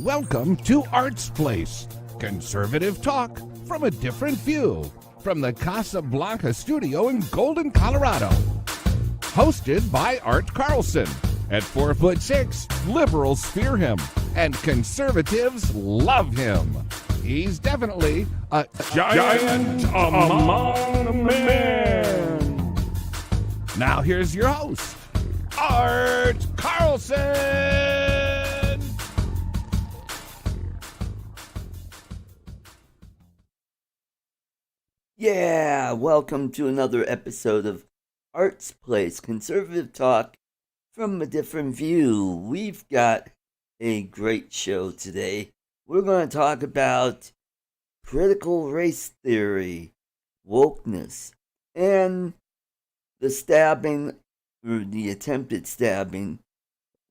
Welcome to Art's Place, conservative talk from a different view, from the Casablanca studio in Golden, Colorado. Hosted by Art Carlson. At 4'6", liberals fear him, and conservatives love him. He's definitely a giant among men. Now here's your host, Art Carlson. Yeah, welcome to another episode of Art's Place, conservative talk from a different view. We've got a great show today. We're going to talk about critical race theory, wokeness, and the stabbing, or the attempted stabbing,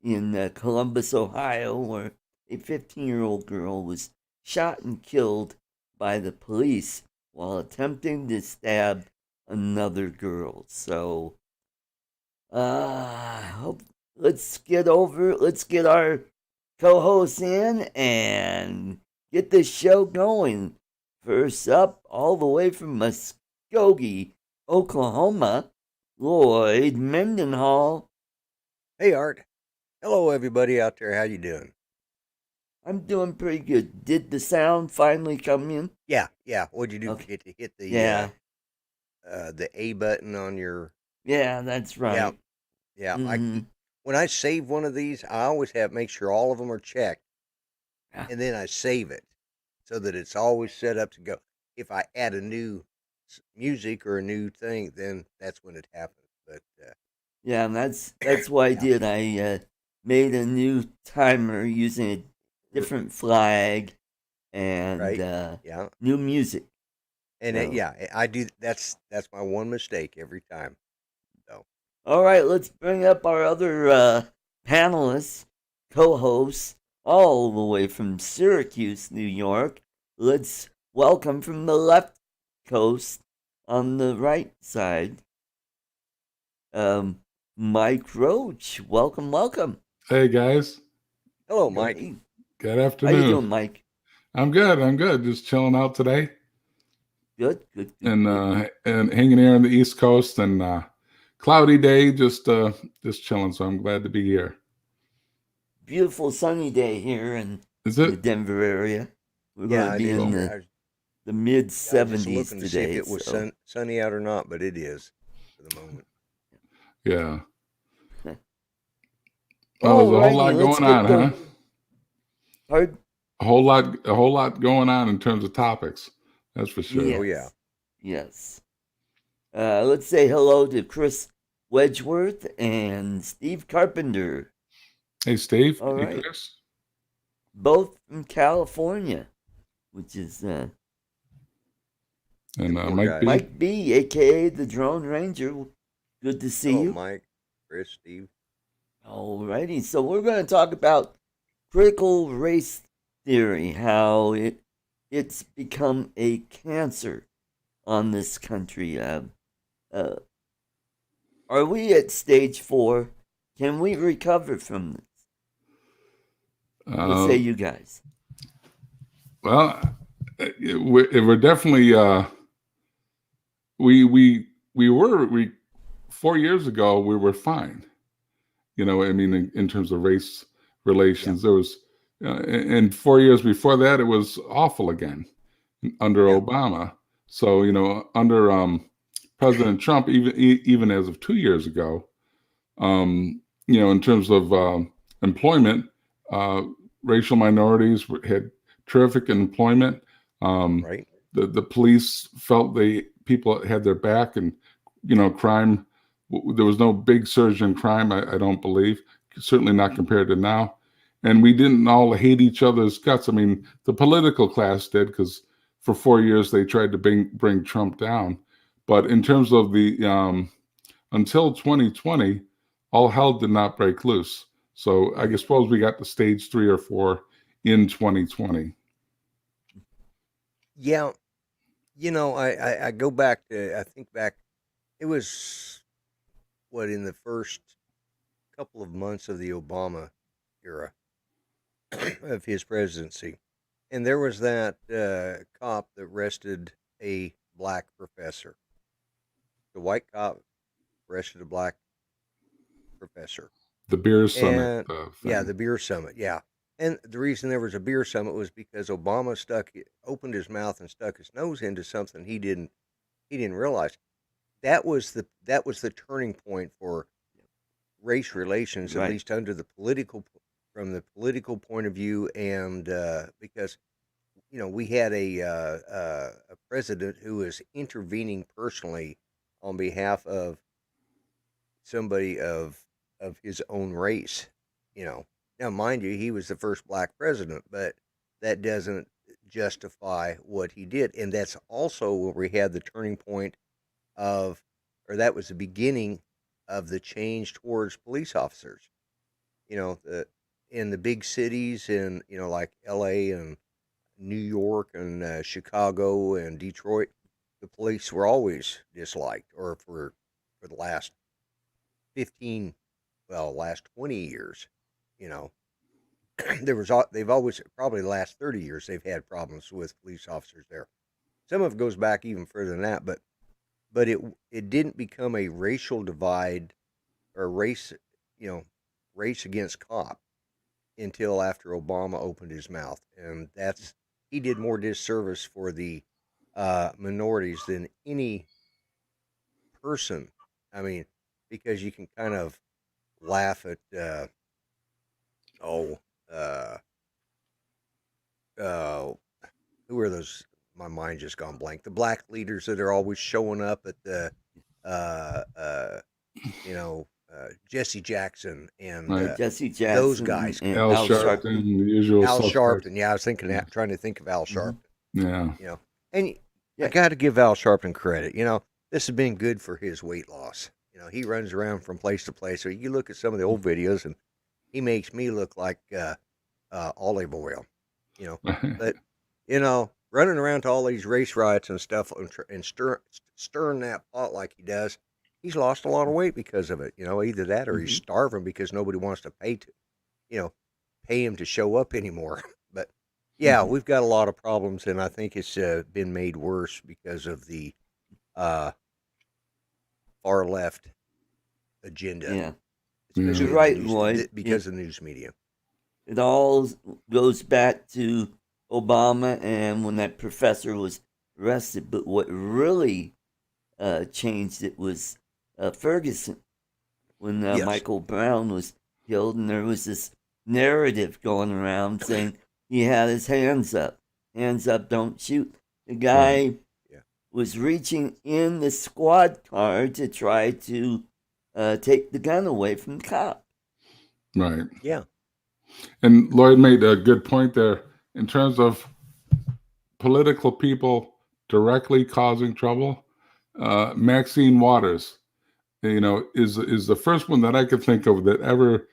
in Columbus, Ohio, where a 15-year-old girl was shot and killed by the police while attempting to stab another girl. So, let's get our co-hosts in and get this show going. First up, all the way from Muskogee, Oklahoma, Lloyd Mendenhall. Hey, Art. Hello, everybody out there. How you doing? I'm doing pretty good. Did the sound finally come in? Yeah. What'd you do? Okay. Hit the the A button on your. Yeah, that's right. Yeah. Mhm. When I save one of these, I always make sure all of them are checked, Yeah. and then I save it so that it's always set up to go. If I add a new music or a new thing, then that's when it happens. But Yeah, and that's what I did. I made a new timer using a different flag and right, new music. and So, I do. That's my one mistake every time. So all right, let's bring up our other panelists, co-hosts, all the way from Syracuse, New York. Let's welcome from the left coast on the right side, Mike Roach. Welcome. Hey guys, hello, Mike. Hey, good how afternoon. you doing, Mike? I'm good. Just chilling out today Good. and hanging here on the East Coast and cloudy day, just chilling. So I'm glad to be here. Beautiful sunny day here in Is the it? Denver area. We're Yeah, going to I be did. in the mid I was just 70s looking to see if today. it was So, sunny out or not, but it is for the moment. Yeah. Well, there's a whole lot let's going on, get huh? Pardon? A whole lot going on in terms of topics. That's for sure. Yes. Oh, yeah. Yes. Let's say hello to Chris Wedgeworth and Steve Carpenter, Hey, Steve. All Hey, right. Chris. both from California, which is And poor Mike guy. B. Mike B, a.k.a. the Drone Ranger. Good to see Hello, you. Mike, Chris, Steve. Alrighty, so we're going to talk about critical race theory, how it's become a cancer on this country. Are we at stage 4? Can we recover from this? What say you guys? Well, we're definitely we 4 years ago we were fine. I mean, in terms of race relations, there was, and 4 years before that, it was awful again under Obama. So, under President Trump, even as of 2 years ago, in terms of employment, racial minorities had terrific employment. Right. The police felt people had their back, and crime. There was no big surge in crime, I don't believe. Certainly not compared to now. And we didn't all hate each other's guts. I mean, the political class did, because for 4 years they tried to bring Trump down. But in terms of the until 2020, all hell did not break loose. So I suppose we got to stage 3 or 4 in 2020. Yeah. I go back to, I think back, it was in the first couple of months of the Obama era. of his presidency. And there was that cop that arrested a black professor. The white cop arrested a black professor. The beer summit And yeah, thing. the beer summit. Yeah. And the reason there was a beer summit was because Obama opened his mouth and stuck his nose into something he didn't realize. That was the turning point for race relations, at Right. least from the political point of view, and because we had a president who was intervening personally on behalf of somebody of his own race. Now mind you, he was the first black president, but that doesn't justify what he did, and that's also where we had the turning point of, or that was the beginning of the change towards police officers. In the big cities, in like L.A. and New York and Chicago and Detroit, the police were always disliked, or for the last 15, last 20 years, you know, they've always, probably the last 30 years, they've had problems with police officers there. Some of it goes back even further than that, but it didn't become a racial divide or race against cop until after Obama opened his mouth, and he did more disservice for the minorities than any person. I mean, because you can kind of laugh at oh who are those? My mind just gone blank. The black leaders that are always showing up at the uh, uh, Jesse Jackson and Right. Jesse those Jackson guys. and Al Al Sharpton, Sharpton. the usual Al suspects. Sharpton. Yeah, I was Yeah. trying to think of Al Mm-hmm. Sharpton. Yeah. And I Yeah. got to give Al Sharpton credit. This has been good for his weight loss. He runs around from place to place. So you look at some of the old videos, and he makes me look like olive oil. But running around to all these race riots and stuff, and stirring that pot like he does, he's lost a lot of weight because of it. Either that or he's Mhm. starving because nobody wants to pay him to show up anymore. But yeah, we've got a lot of problems, and I think it's been made worse because of the uh, far left agenda, Yeah. Yeah. especially You're right, in Lloyd. because of the news media. It all goes back to Obama and when that professor was arrested. But what really changed it was Ferguson, when Yes. Michael Brown was killed, and there was this narrative going around saying he had his hands up, don't shoot. The guy Yeah. was reaching in the squad car to try to take the gun away from the cop. Right. Yeah. And Lloyd made a good point there in terms of political people directly causing trouble. Maxine Waters, is the first one that I could think of that ever,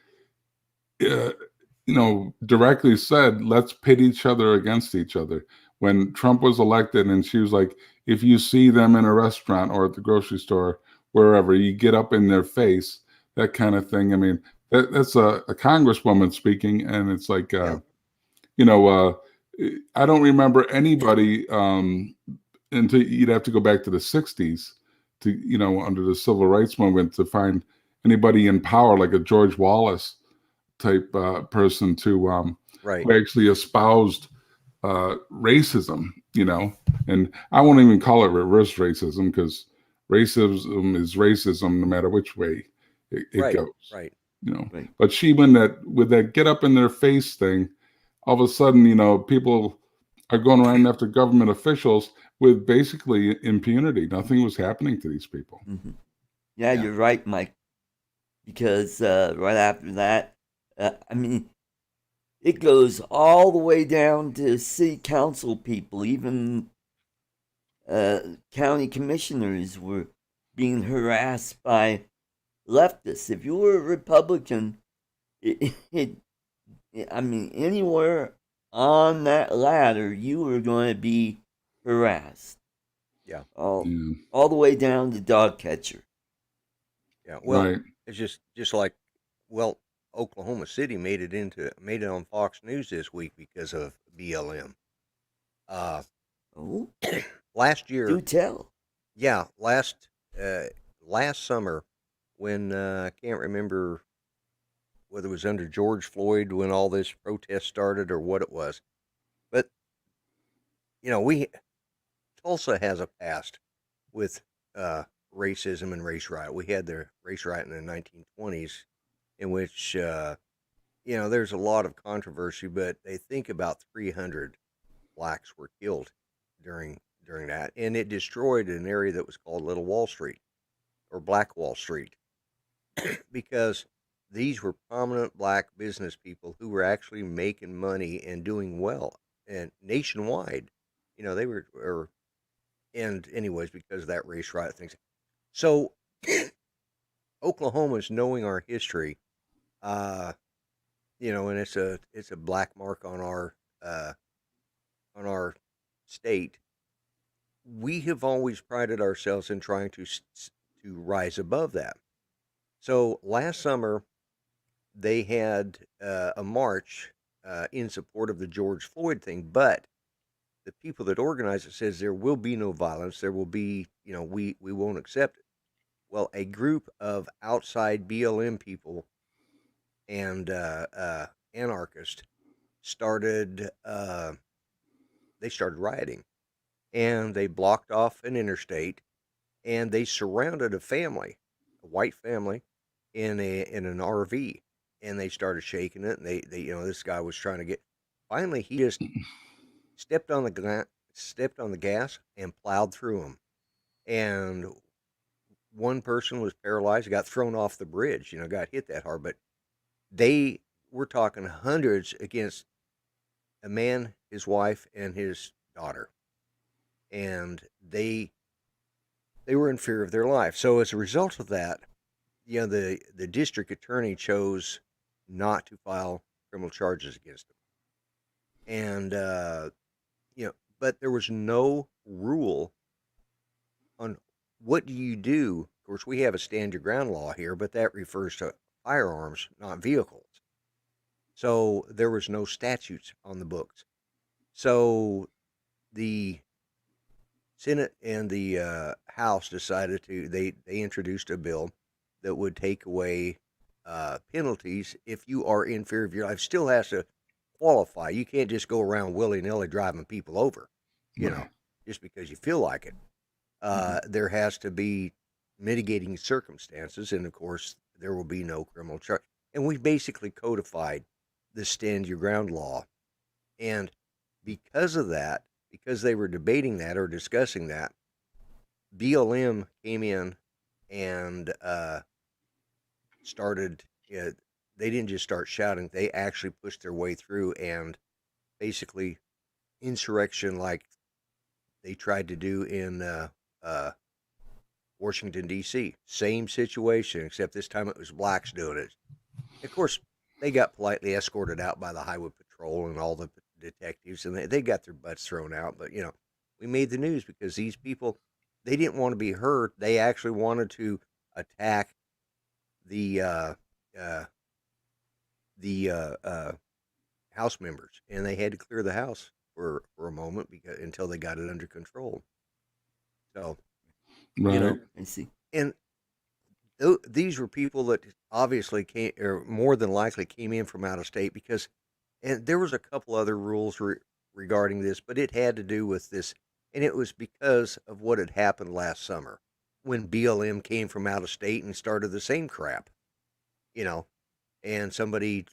directly said, let's pit each other against each other. When Trump was elected, and she was like, if you see them in a restaurant or at the grocery store, wherever, you get up in their face, that kind of thing. I mean, that's a congresswoman speaking, and it's like, Yeah. I don't remember anybody until you'd have to go back to the 60s to, under the civil rights movement, to find anybody in power like a George Wallace type person Right. who actually espoused racism, and I won't even call it reverse racism, because racism is racism no matter which way it Right. goes. Right. Right. But she, with that get up in their face thing, all of a sudden, people are going around after government officials with basically impunity. Nothing was happening to these people. Mm-hmm. Yeah, Yeah. you're right, Mike. Because right after that, I mean, it goes all the way down to city council people. Even county commissioners were being harassed by leftists. If you were a Republican, anywhere on that ladder, you were going to be harassed. Yeah. All Yeah. the way down to dog catcher. Yeah. Well, Right. it's just like, well, Oklahoma City made it on Fox News this week because of BLM. Oh, Last year, do tell. yeah, last summer, when I can't remember whether it was under George Floyd when all this protest started or what it was, but we Tulsa has a past with racism and race riot. We had the race riot in the 1920s, in which there's a lot of controversy, but they think about 300 blacks were killed during that, and it destroyed an area that was called Little Wall Street or Black Wall Street because these were prominent black business people who were actually making money and doing well, and nationwide, they were and anyways, because of that race riot things. So Oklahoma's knowing our history, and it's a black mark on our state. We have always prided ourselves in trying to rise above that. So last summer, they had a march in support of the George Floyd thing, but the people that organized it says there will be no violence. There will be, we won't accept it. Well, a group of outside BLM people and anarchists started rioting, and they blocked off an interstate, and they surrounded a white family, in an RV, and they started shaking it. And they this guy was trying to get. Finally, he just stepped on the gas and plowed through them, and one person was paralyzed, got thrown off the bridge, got hit that hard. But they were talking hundreds against a man, his wife, and his daughter, and they were in fear of their life. So as a result of that, the district attorney chose not to file criminal charges against them, and but there was no rule on what do you do. Of course, we have a stand your ground law here, but that refers to firearms, not vehicles. So there was no statutes on the books. So the Senate and the House decided they introduced a bill that would take away penalties if you are in fear of your life. Still has to qualify. You can't just go around willy-nilly driving people over, just because you feel like it. There has to be mitigating circumstances, and of course, there will be no criminal charge. And we basically codified the stand your ground law. And because of that, because they were debating that or discussing that, BLM came in and started. They didn't just start shouting; they actually pushed their way through, and basically insurrection like they tried to do in Washington, D.C. Same situation, except this time it was blacks doing it. Of course, they got politely escorted out by the highway patrol and all the detectives, and they got their butts thrown out. But we made the news because these people, they didn't want to be hurt. They actually wanted to attack the House members, and they had to clear the House for a moment until they got it under control. So, Right. I see. and these were people that obviously came, or more than likely came in from out of state, and there was a couple other rules regarding this, but it had to do with this, and it was because of what had happened last summer when BLM came from out of state and started the same crap, and somebody,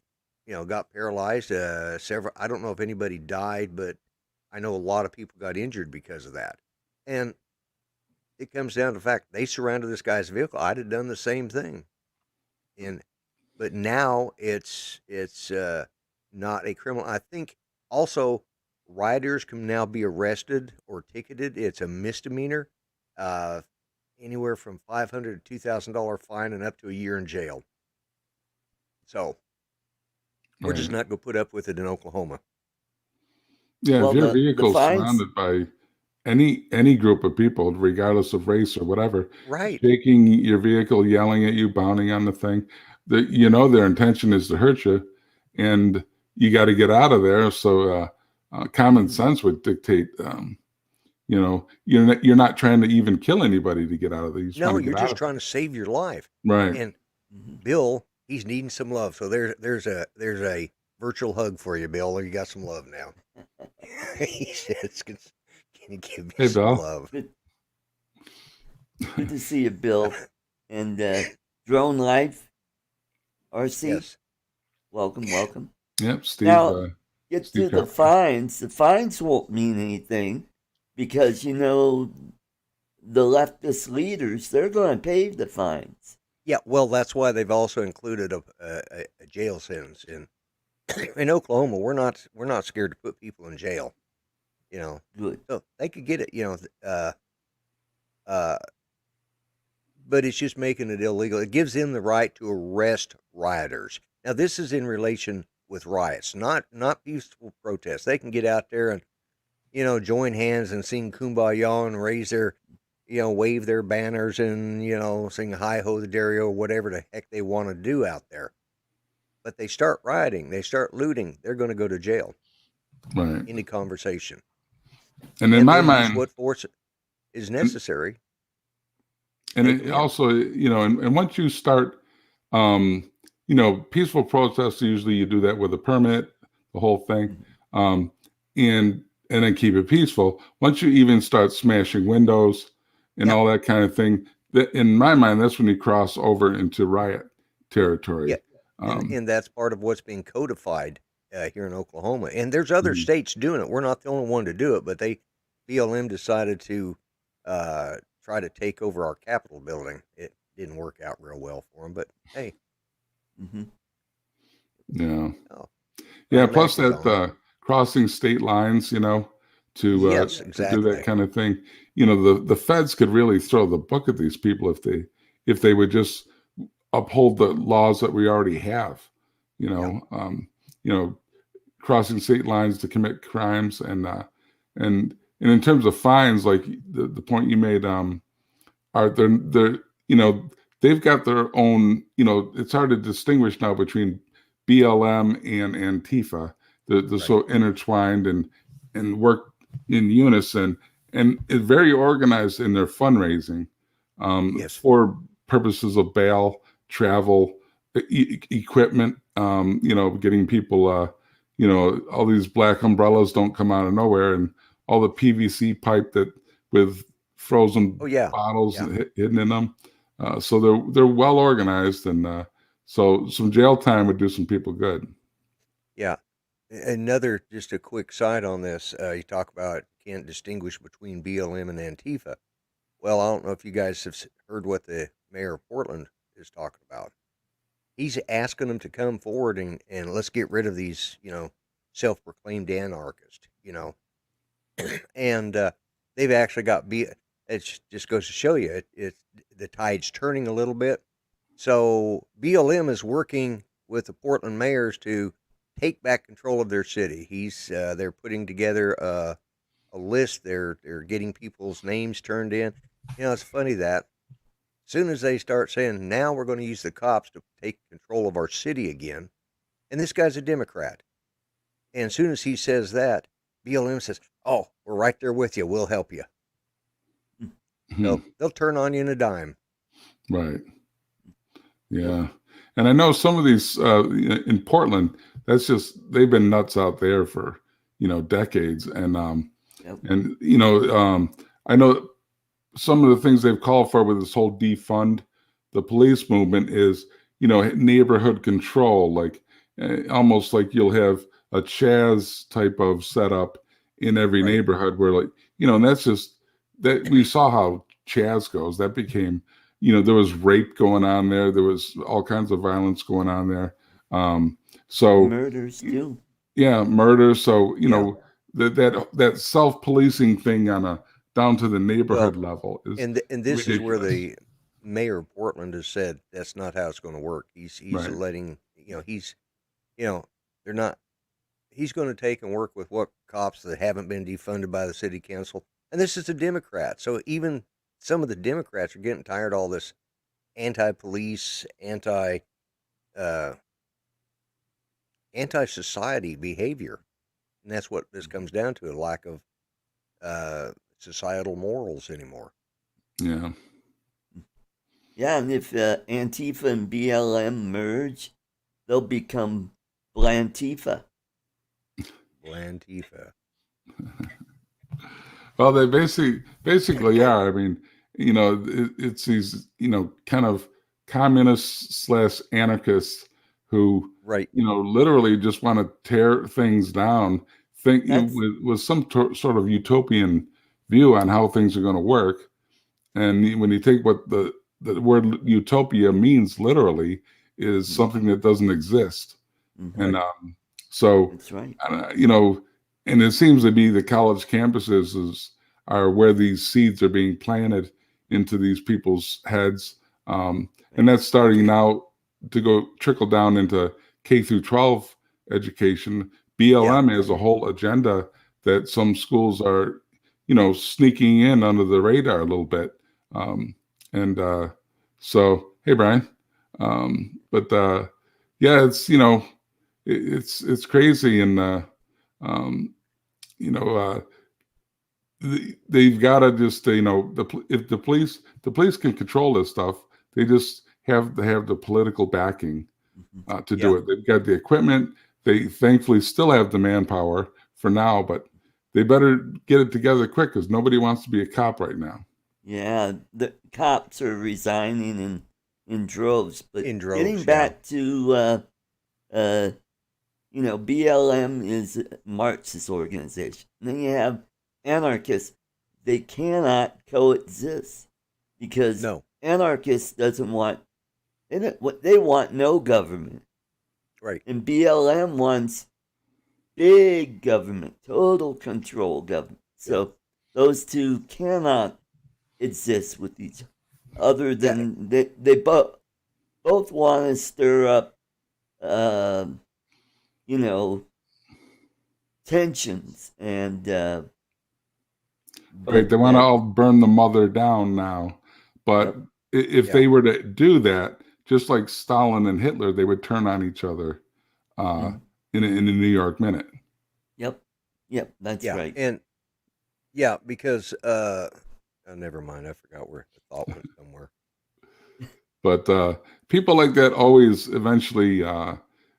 got paralyzed. I don't know if anybody died, but I know a lot of people got injured because of that. And it comes down to the fact they surrounded this guy's vehicle. I'd have done the same thing. But now it's not a criminal. I think also riders can now be arrested or ticketed. It's a misdemeanor, anywhere from $500 to $2,000 fine and up to a year in jail. So we're just not going to put up with it in Oklahoma. Yeah, Well, if your the vehicle's fines. surrounded by any group of people, regardless of race or whatever, Right. shaking your vehicle, yelling at you, pounding on the thing, their intention is to hurt you, and you got to get out of there. So common sense would dictate. You're not trying to even kill anybody to get out of there. You just No, want to you're get out just of trying to save your life. it. Right. And Mhm. Bill, he's needing some love. So there's a virtual hug for you, Bill. You got some love now. He says, "Can you give me Hey, some Bill. love?" Good to see you, Bill. And Drone Life, RC, Yes. welcome. Yep. Steve. Now, get Steve to the Carpenter. fines. The fines won't mean anything because, the leftist leaders, they're going to pay the fines. Yeah. Well, that's why they've also included a jail sentence in Oklahoma. We're not scared to put people in jail. Good. So they could get it. But it's just making it illegal. It gives them the right to arrest rioters. Now, this is in relation with riots, not peaceful protests. They can get out there and, join hands and sing Kumbaya and raise their, wave their banners and, sing Hi Ho the Derry or whatever the heck they want to do out there. But they start rioting, they start looting, they're going to go to jail. Right. Any conversation. And in And my they'll use mind, what force is necessary. and Take it 'em in. also, and once you start, peaceful protests, usually you do that with a permit, the whole thing, and then keep it peaceful. Once you even start smashing windows and Yeah. all that kind of thing, that in my mind, that's when you cross over into riot territory. Yeah. And that's part of what's being codified here in Oklahoma. And there's other Mhm. states doing it. We're not the only one to do it, but BLM decided to try to take over our Capitol building. It didn't work out real well for them, but hey, Mm-hmm. Yeah. oh, Yeah. our Plus match is on. that crossing state lines, to Yes, to do exactly. that kind of thing. The feds could really throw the book at these people if they would just uphold the laws that we already have. Crossing state lines to commit crimes, and in terms of fines, like the point you made, are they're they've got their own. It's hard to distinguish now between BLM and Antifa. They're Right. so intertwined and work in unison, and it's very organized in their fundraising Yes. for purposes of bail, travel, equipment. Getting people. All these black umbrellas don't come out of nowhere, and all the PVC pipe that with frozen Oh yeah. bottles Yeah. hidden in them. So they're well organized, and so some jail time would do some people good. Yeah. Another, just a quick side on this. You talk about can't distinguish between BLM and Antifa. Well, I don't know if you guys have heard what the mayor of Portland is talking about. He's asking them to come forward and let's get rid of these, self-proclaimed anarchists, and they've actually got it just goes to show you the tide's turning a little bit. So BLM is working with the Portland mayors to take back control of their city. They're putting together a list. They're getting people's names turned in. It's funny that as soon as they start saying, now we're going to use the cops to take control of our city again, and this guy's a Democrat, and as soon as he says that, BLM says, oh, we're right there with you. We'll help you. So they'll turn on you in a dime. Right. Yeah. And I know some of these in Portland, they've been nuts out there for, decades. And, Yep. I know some of the things they've called for with this whole defund the police movement is, neighborhood control, like almost like you'll have a Chaz type of setup in every Right. neighborhood where and that's just that we saw how Chaz goes. That became, there was rape going on there. There was all kinds of violence going on there. So Murders too. yeah, murder. So, Yeah. that self-policing thing on a down to the neighborhood Well, level is and this is where ridiculous. the mayor of Portland has said that's not how it's going to work. He's Right. letting, they're not, he's going to take and work with what cops that haven't been defunded by the city council. And this is a Democrat. So even some of the Democrats are getting tired of all this anti-police, uh, anti-society behavior, and that's what this comes down to: a lack of societal morals anymore. Yeah. Yeah, and if Antifa and BLM merge, they'll become Blantifa. Blantifa. Well, they basically are. I mean, it's these, kind of communists slash anarchists who, Right. literally just want to tear things down, That's with some sort of utopian view on how things are going to work. And when you take what the word utopia means literally, is something that doesn't exist. And so, that's right. and it seems to be the college campuses are where these seeds are being planted into these people's heads. And that's starting now to trickle down into K through 12 education. BLM has a whole agenda that some schools are, sneaking in under the radar a little bit. So, hey, Brian. But yeah, it's crazy. And, they've got to just, if the police can control this stuff, they just have to have the political backing to do it. They've got the equipment. They thankfully still have the manpower for now, but they better get it together quick because nobody wants to be a cop right now. Yeah, the cops are resigning in droves. But getting Yeah. back to, BLM is Marxist organization. And then you have anarchists. They cannot coexist because No. anarchists doesn't want they want no government. Right. And BLM wants big government, total control government. So those two cannot exist with each other than they both want to stir up tensions and Right, they want to all burn the mother down now, but if they were to do that, just like Stalin and Hitler, they would turn on each other in the New York Minute. Yep, that's right. And because never mind, I forgot where the thought went somewhere. But people like that always eventually,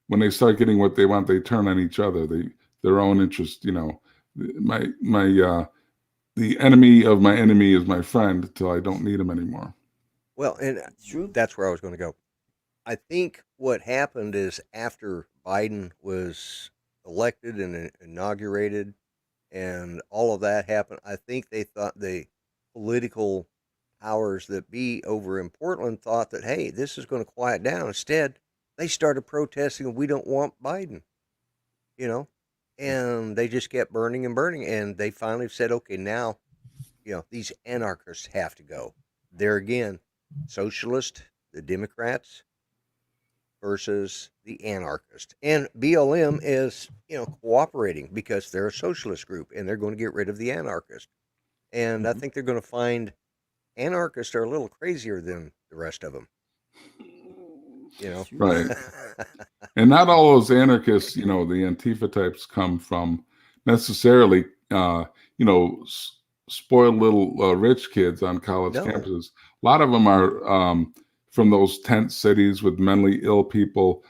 when they start getting what they want, they turn on each other. Their own interest. The enemy of my enemy is my friend until I don't need him anymore. Well, and that's where I was going to go. I think what happened is after Biden was elected and inaugurated and all of that happened, I think they thought the political powers that be over in Portland thought that, hey, this is going to quiet down. Instead, they started protesting, we don't want Biden, and they just kept burning and burning. And they finally said, okay, now, these anarchists have to go. There again, socialist, the Democrats versus the anarchist. And BLM is, cooperating because they're a socialist group and they're going to get rid of the anarchist. And I think they're going to find anarchists are a little crazier than the rest of them. Right. And not all those anarchists, the Antifa types come from necessarily, spoiled little rich kids on college campuses. A lot of them are from those tent cities with mentally ill people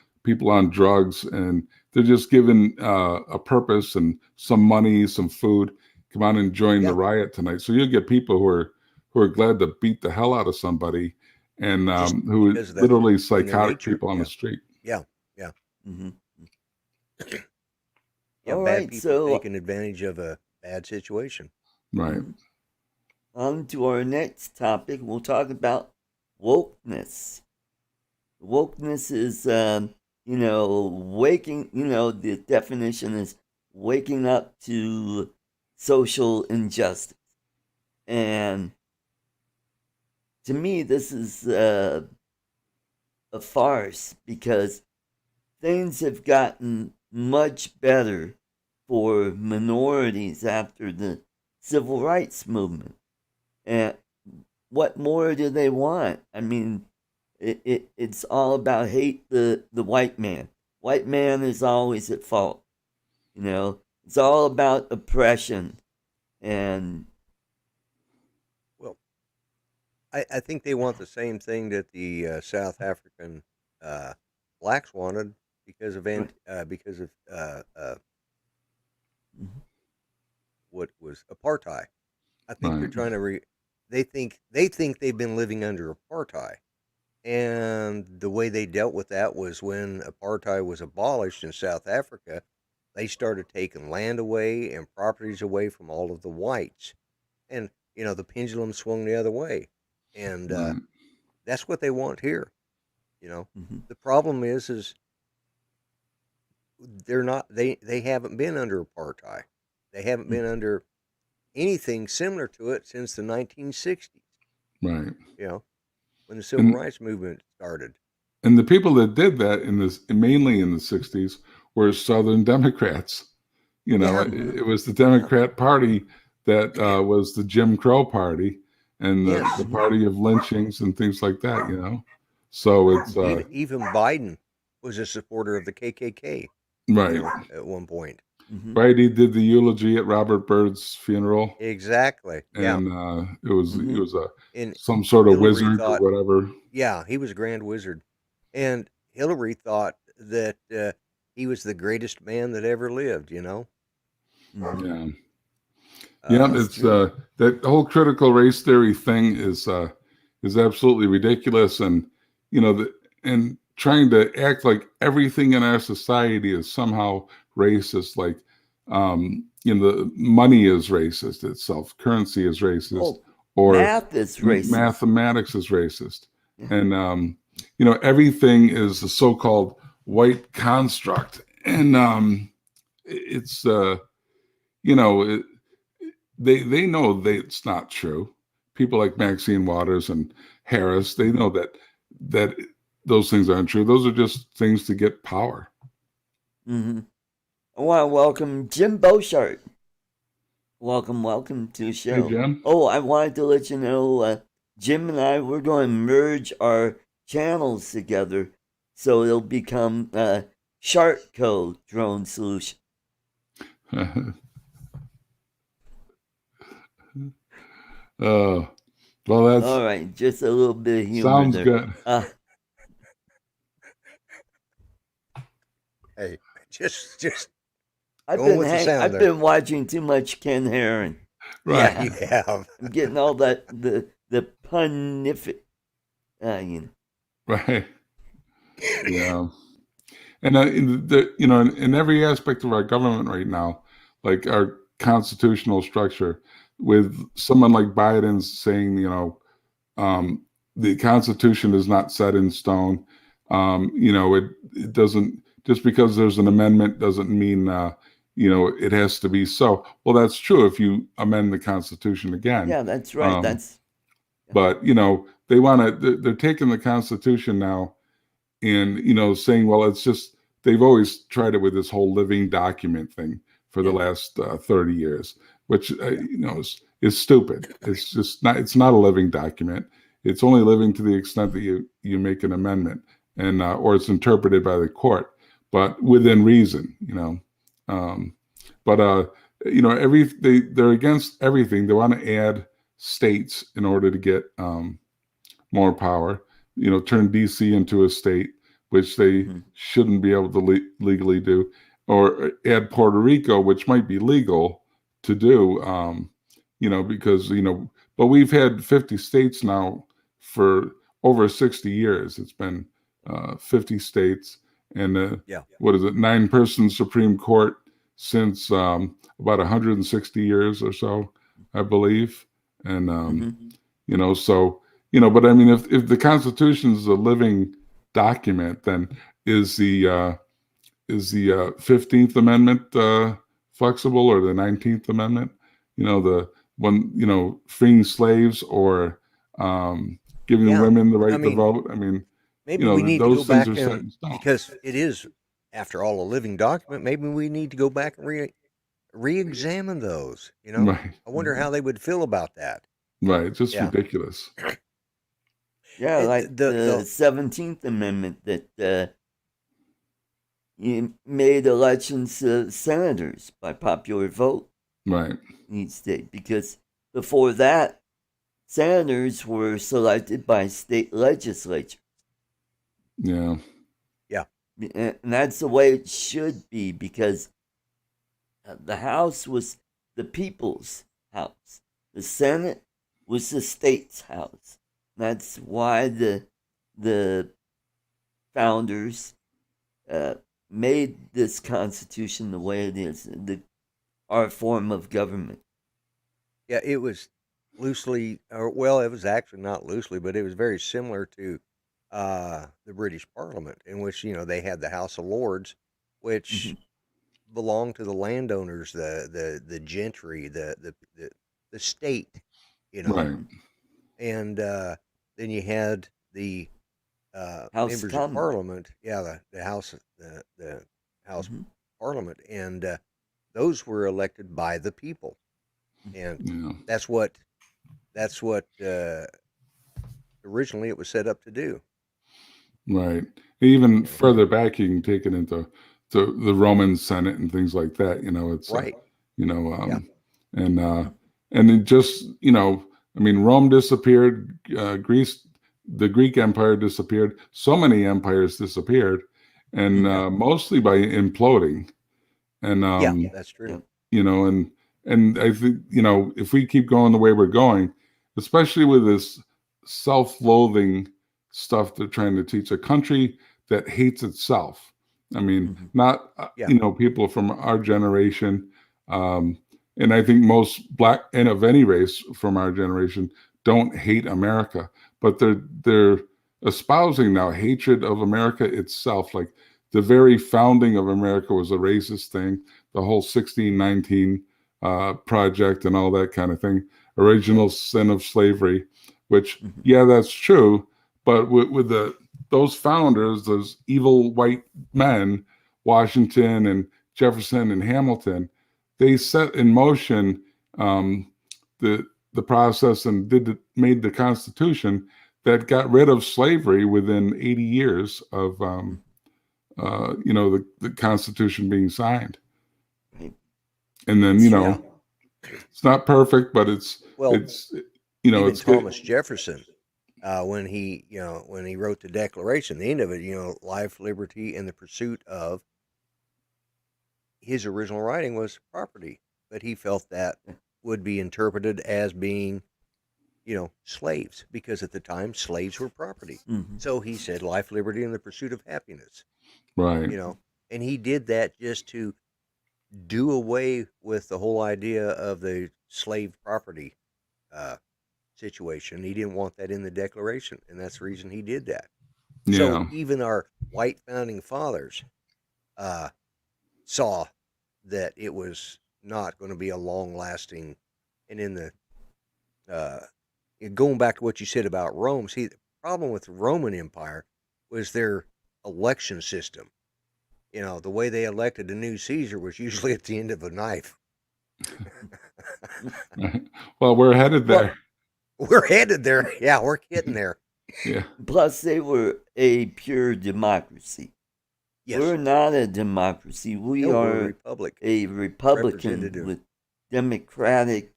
on drugs, and they're just given a purpose and some money, some food. Come on and join the riot tonight. So you'll get people who are glad to beat the hell out of somebody, and who literally psychotic people on the street. Mm-hmm. All bad right, people taking advantage of a bad situation. Right. On to our next topic. We'll talk about wokeness. Wokeness is, waking. The definition is waking up to social injustice, and to me, this is a farce because things have gotten much better for minorities after the civil rights movement. And what more do they want? I mean, It's all about hate the white man. White man is always at fault. It's all about oppression. And Well, I think they want the same thing that the South African blacks wanted because of Mhm. what was apartheid. I think they're Right. trying to they think they've been living under apartheid. And the way they dealt with that was when apartheid was abolished in South Africa, they started taking land away and properties away from all of the whites. And, the pendulum swung the other way. And Right. that's what they want here. Mhm. The problem is they're not, they haven't been under apartheid. They haven't been under anything similar to it since the 1960s, Right. when the civil And rights movement started. and the people that did that mainly in the 60s were Southern Democrats. Yeah. It was the Democrat Party that was the Jim Crow party and Yes. the party of lynchings and things like that. So it's Even Biden was a supporter of the KKK, right. At one point. Mhm. Right. He did the eulogy at Robert Byrd's funeral, Exactly. Yeah. and it was And some sort of Hillary wizard thought, or whatever. yeah, he was a grand wizard. And Hillary thought that he was the greatest man that ever lived, Mhm. Yeah. Yeah, Uh, it's that whole critical race theory thing is absolutely ridiculous, and and trying to act like everything in our society is somehow racist, like the money is racist itself, currency is racist, Oh, or math is racist. mathematics is racist, Yeah. and everything is a so-called white construct, and it's they know it's not true. People like Maxine Waters and Harris, they know that those things aren't true. Those are just things to get power. Mm-hmm. I want to welcome Jim Beauchart. Welcome to the show. Hey, Jim. Oh, I wanted to let you know, Jim and I, we're going to merge our channels together so it'll become Sharkco Drone Solution. Well, that's all right. Just a little bit of humor sounds there. good. Hey, just I've going with the sound I've there. been watching too much Ken Herron. Right. Yeah, you have. I'm getting all that the punific, Right. Yeah. And in every aspect of our government right now, like our constitutional structure, with someone like Biden saying, the Constitution is not set in stone. It doesn't, just because there's an amendment doesn't mean it has to be so. Well, that's true if you amend the Constitution again. Yeah, that's right. But they want to. They're taking the Constitution now and saying, well, it's just, they've always tried it with this whole living document thing for the last 30 years, which is stupid. It's just not. It's not a living document. It's only living to the extent that you make an amendment and or it's interpreted by the court, but within reason. They're against everything. They want to add states in order to get more power. Turn DC into a state, which they shouldn't be able to legally do, or add Puerto Rico, which might be legal to do, because, but we've had 50 states now for over 60 years. It's been 50 states and what is it, 9-person Supreme Court since about 160 years or so, I believe. And, but I mean, if the Constitution is a living document, then is the 15th Amendment flexible, or the 19th Amendment? The one, freeing slaves or giving women the right to vote. I mean, maybe we need to go back because it is, after all, a living document. Maybe we need to go back and re-examine those. Right. I wonder how they would feel about that. Right. It's just ridiculous. Yeah, like the the 17th Amendment that made elections senators by popular vote Right. in each state. Because before that, senators were selected by state legislatures. Yeah. And that's the way it should be, because the House was the people's house. The Senate was the state's house. That's why the founders made this Constitution the way it is, our form of government. Yeah, it was loosely, or well, it was actually not loosely, but it was very similar to the British Parliament, in which they had the House of Lords, which belonged to the landowners, the gentry, the state, you know, Right. and then you had the House members of Commons. Parliament, yeah, the House, the House Mhm. Parliament, and those were elected by the people, and Yeah. that's what originally it was set up to do. Right. Even Yeah. further back, you can take it into the Roman Senate and things like that. It's Right. you know, Yeah. and it just I mean, Rome disappeared, Greece, the Greek Empire disappeared. So many empires disappeared, and mostly by imploding. And Yeah, that's true. and I think if we keep going the way we're going, especially with this self-loathing stuff they're trying to teach, a country that hates itself. I mean, not Yeah. people from our generation, and I think most black and of any race from our generation don't hate America, but they're espousing now hatred of America itself. Like the very founding of America was a racist thing. The whole 1619 project and all that kind of thing. Original sin of slavery, which that's true. But with those founders, those evil white men, Washington and Jefferson and Hamilton, they set in motion the process and made the Constitution that got rid of slavery within 80 years of the Constitution being signed. And then it's not perfect, but it's even it's Thomas good. Jefferson, when he wrote the Declaration, the end of it, life, liberty, and the pursuit of, his original writing was property, but he felt that would be interpreted as being, slaves, because at the time slaves were property. So he said life, liberty, and the pursuit of happiness. Right. And he did that just to do away with the whole idea of the slave property situation. He didn't want that in the Declaration, and that's the reason he did that. Yeah. So even our white founding fathers saw that it was not going to be a long-lasting, and in the going back to what you said about Rome, see, the problem with the Roman Empire was their election system. The way they elected a new Caesar was usually at the end of a knife. Well, we're headed there. We're headed there. Yeah, we're getting there. Yeah. Plus, they were a pure democracy. Yes. We're not a democracy. We are a republic. A republican with democratic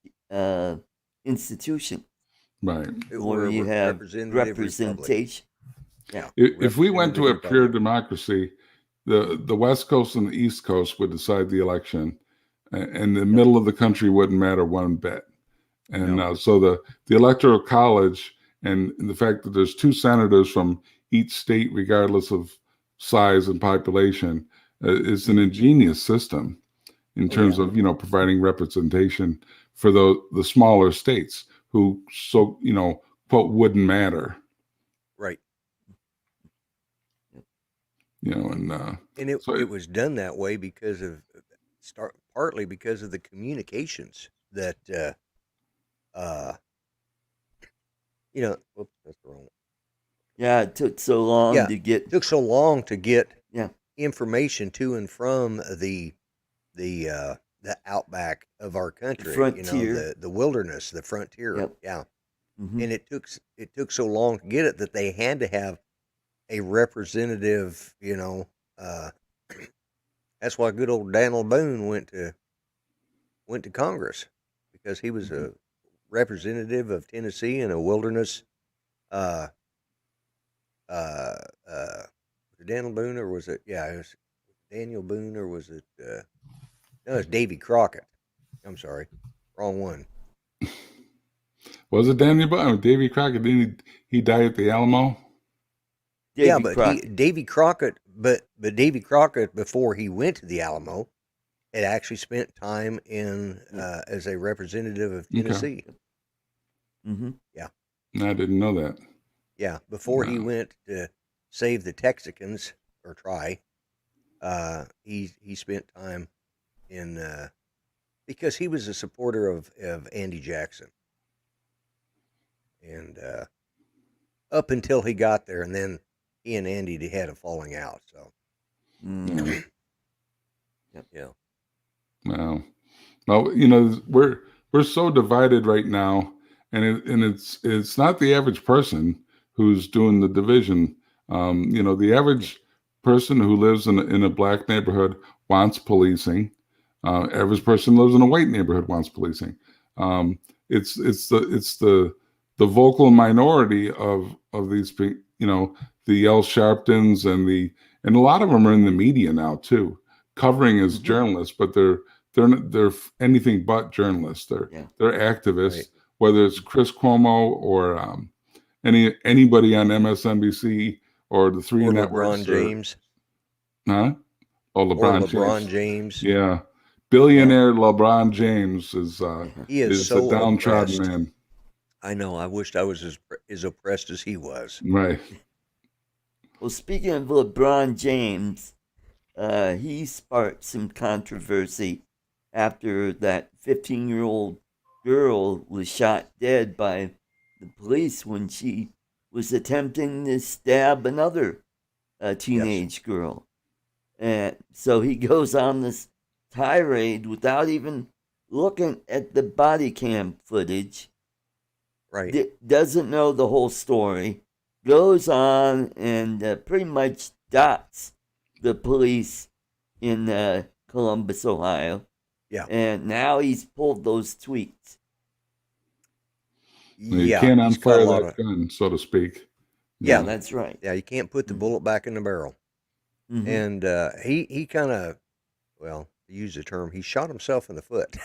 institution. Right. Where you have representation. Yeah. If we went to a pure democracy, the West Coast and the East Coast would decide the election, and the middle of the country wouldn't matter one bit. And so the Electoral College and the fact that there's 2 senators from each state, regardless of size and population, is an ingenious system in terms of providing representation for the smaller states who quote wouldn't matter. Right. And it was done that way because of partly because of the communications that whoops, that's the wrong one. Yeah, it took so long to get. It took so long to get information to and from the outback of our country. Frontier. The wilderness, the frontier. Yep. Yeah. Mhm. and it took so long to get it that they had to have a representative. That's why good old Daniel Boone went to Congress, because he was a representative of Tennessee in a wilderness. Uh, uh, uh, was it Daniel Boone, or was it? Yeah, it was Daniel Boone, or was it? No, it's Davy Crockett. I'm sorry, wrong one. Was it Daniel Boone? Davy Crockett? Didn't he die at the Alamo? Yeah, Davy but Crockett. Davy Crockett, but Davy Crockett, before he went to the Alamo, had actually spent time in as a representative of Okay. Tennessee. Mm-hmm. Yeah, I didn't know that. yeah. Before he Wow. went to save the Texicans, or try, he spent time in because he was a supporter of Andy Jackson, and up until he got there, and then he and Andy had a falling out. So Mm. yeah, Wow. Well, we're so divided right now, and it's not the average person who's doing the division. The average person who lives in a black neighborhood wants policing. Average person lives in a white neighborhood wants policing. It's the vocal minority of these the L Sharptons and a lot of them are in the media now too, covering as Mhm. journalists, but they're anything but journalists. They're activists, right. whether it's Chris Cuomo or anybody on MSNBC or the three Or networks. LeBron James. Huh? Oh, Or LeBron LeBron James. James. Yeah, billionaire LeBron James is He is a so downtrodden oppressed. man. I know. I wished I was as oppressed as he was. Right. Well, speaking of LeBron James, he sparked some controversy after that 15-year-old girl was shot dead by the police when she was attempting to stab another teenage girl. And so he goes on this tirade without even looking at the body cam footage. Right. Doesn't know the whole story. Goes on and pretty much dots the police in Columbus, Ohio. Yeah. And now he's pulled those tweets. You Yeah. can't He's caught unfire a lot that of. gun, so to speak. Yeah. That's right. Yeah. You can't put the bullet back in the barrel. Mhm. And he kind of, well, to use the term, he shot himself in the foot.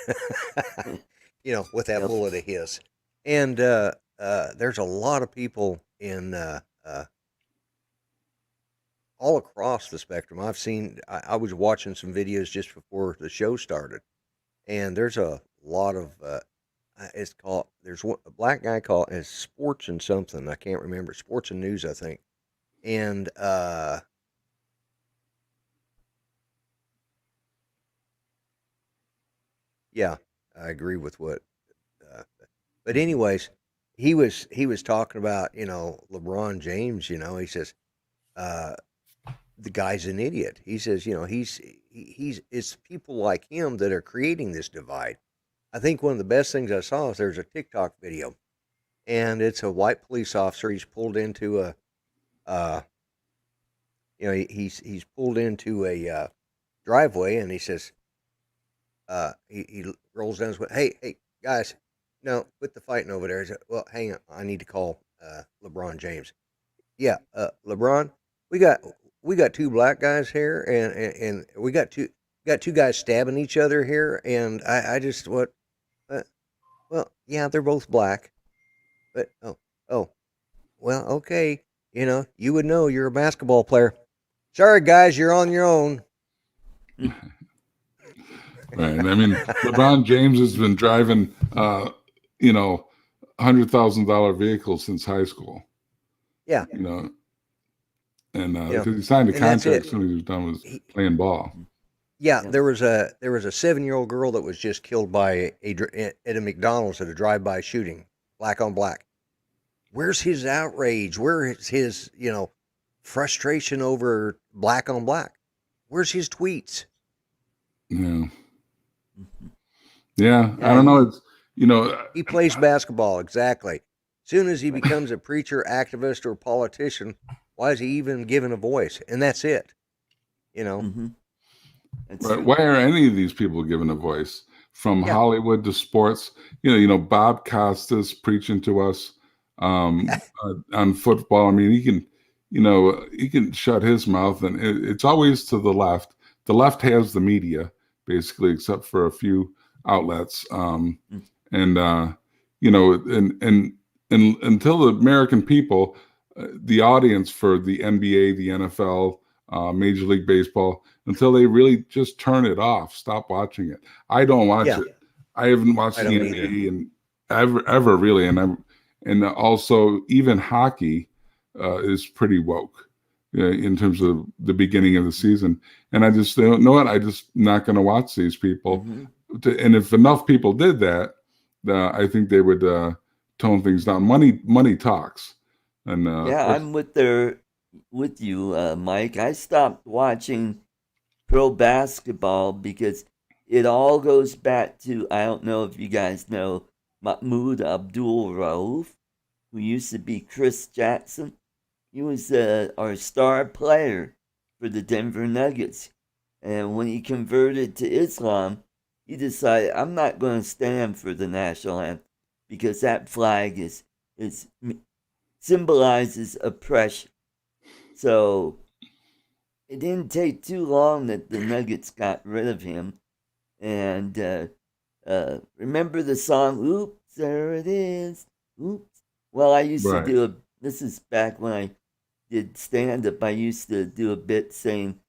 With that Yep. bullet of his. And there's a lot of people in all across the spectrum. I was watching some videos just before the show started, and there's a lot of there's a black guy called it's Sports and something, I can't remember, Sports and News, I think. And yeah, I agree with what but anyways, he was talking about, LeBron James. He says the guy's an idiot. He says, it's people like him that are creating this divide. I think one of the best things I saw is there's a TikTok video, and it's a white police officer. He's pulled into he's pulled into a driveway, and he says, he rolls down his window. Hey, guys, no, quit the fighting over there. He said, well, hang on, I need to call LeBron James. Yeah, LeBron, we got two black guys here, and we got two guys stabbing each other here, and I just well, yeah, they're both black, but oh, well, okay, you would know, you're a basketball player. Sorry, guys, you're on your own. Right. I mean, LeBron James has been driving, $100,000 vehicles since high school. Yeah. And because he signed a and that's contract it. as soon as he was done with playing ball. Yeah, there was a 7-year-old girl that was just killed by at a McDonald's at a drive-by shooting, black on black. Where's his outrage? Where is his, frustration over black on black? Where's his tweets? Yeah. Yeah, I don't know. It's He plays basketball, exactly. Soon as he becomes a preacher, activist, or politician, why is he even given a voice? And that's it. You know? Mm-hmm. That's Right. true. Why are any of these people given a voice? From Yeah. Hollywood to sports, Bob Costas preaching to us on football. I mean, he can shut his mouth, and it's always to the left. The left has the media, basically, except for a few outlets. Mm. And and until the American people, the audience for the NBA, the NFL, Major League Baseball, until they really just turn it off, stop watching it. I don't watch Yeah. it. I haven't watched I the don't NBA either. and ever really, and also even hockey is pretty woke in terms of the beginning of the season. And I just don't know what I just not going to watch these people. Mm-hmm. And if enough people did that, I think they would tone things down. Money talks, and of Yeah, course, I'm with you, Mike. I stopped watching pro basketball because it all goes back to, I don't know if you guys know Mahmoud Abdul Rauf, who used to be Chris Jackson. He was our star player for the Denver Nuggets. And when he converted to Islam, he decided, I'm not going to stand for the national anthem because that flag is symbolizes oppression. So it didn't take too long that the Nuggets got rid of him. And remember the song, Oops, there it is. Oops. Well, I used to right. do this is back when I did stand up. I used to do a bit saying,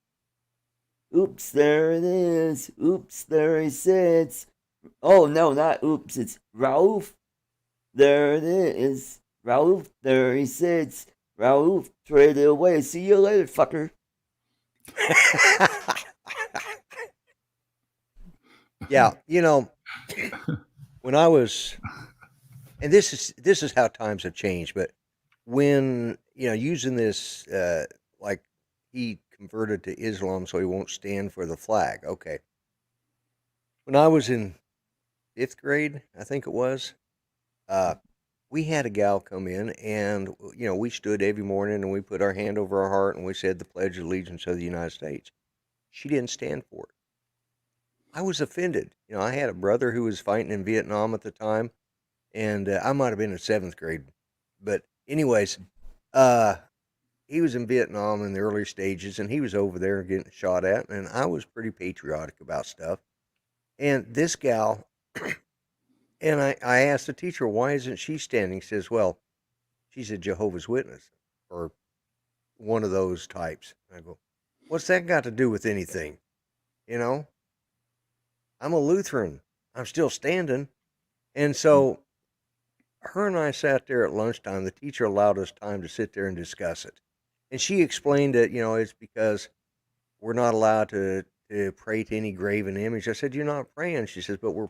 Oops, there it is. Oops, there he sits. Oh, no, not oops. It's Rauf. There it is. Rauf, there he sits. Rauf, traded away. See you later, fucker. Yeah. When I was, and this is how times have changed, but when, using this, like he converted to Islam so he won't stand for the flag. Okay. When I was in 5th grade, I think it was, we had a gal come in and, we stood every morning and we put our hand over our heart and we said the Pledge of Allegiance of the United States. She didn't stand for it. I was offended. I had a brother who was fighting in Vietnam at the time, and I might have been in 7th grade. But, anyways, uh, he was in Vietnam in the early stages, and he was over there getting shot at, and I was pretty patriotic about stuff. And this gal, and I asked the teacher, why isn't she standing? She says, well, she's a Jehovah's Witness or one of those types. I go, what's that got to do with anything? You know, I'm a Lutheran. I'm still standing. And so her and I sat there at lunchtime. The teacher allowed us time to sit there and discuss it. And she explained that, it's because we're not allowed to pray to any graven image. I said, you're not praying. She says, but we're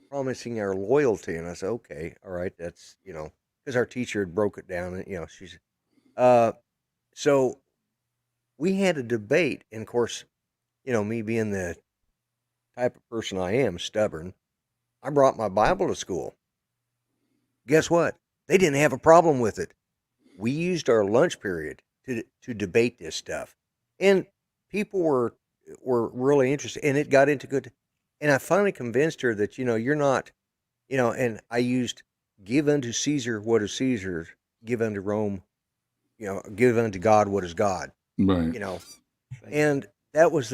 promising our loyalty. And I said, okay, all right, that's, because our teacher had broke it down. And, she said, so we had a debate. And of course, me being the type of person I am, stubborn, I brought my Bible to school. Guess what? They didn't have a problem with it. We used our lunch period to debate this stuff, and people were really interested, and it got into good. And I finally convinced her that you're not, and I used give unto Caesar what is Caesar's, give unto Rome, give unto God what is God, Right. and that was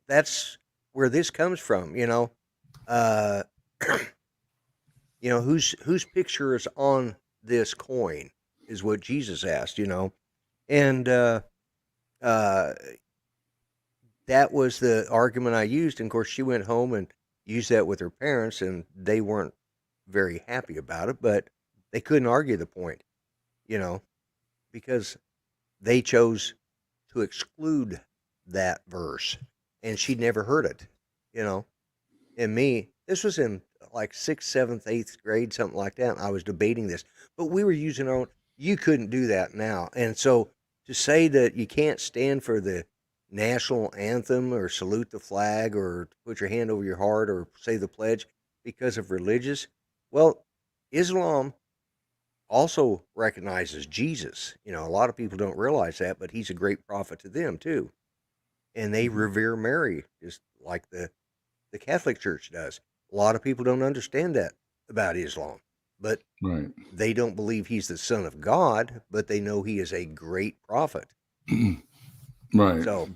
that's where this comes from, uh, whose picture is on this coin is what Jesus asked, and uh, that was the argument I used. And of course, she went home and used that with her parents, and they weren't very happy about it, but they couldn't argue the point, because they chose to exclude that verse, and she'd never heard it, And me, this was in like 6th, 7th, 8th grade, something like that. And I was debating this, but we were using our own. You couldn't do that now. And so to say that you can't stand for the national anthem or salute the flag or put your hand over your heart or say the pledge because of religious, well, Islam also recognizes Jesus. You know, a lot of people don't realize that, but he's a great prophet to them too. And they revere Mary just like the Catholic Church does. A lot of people don't understand that about Islam, but Right. they don't believe he's the son of God, but they know he is a great prophet. Right. So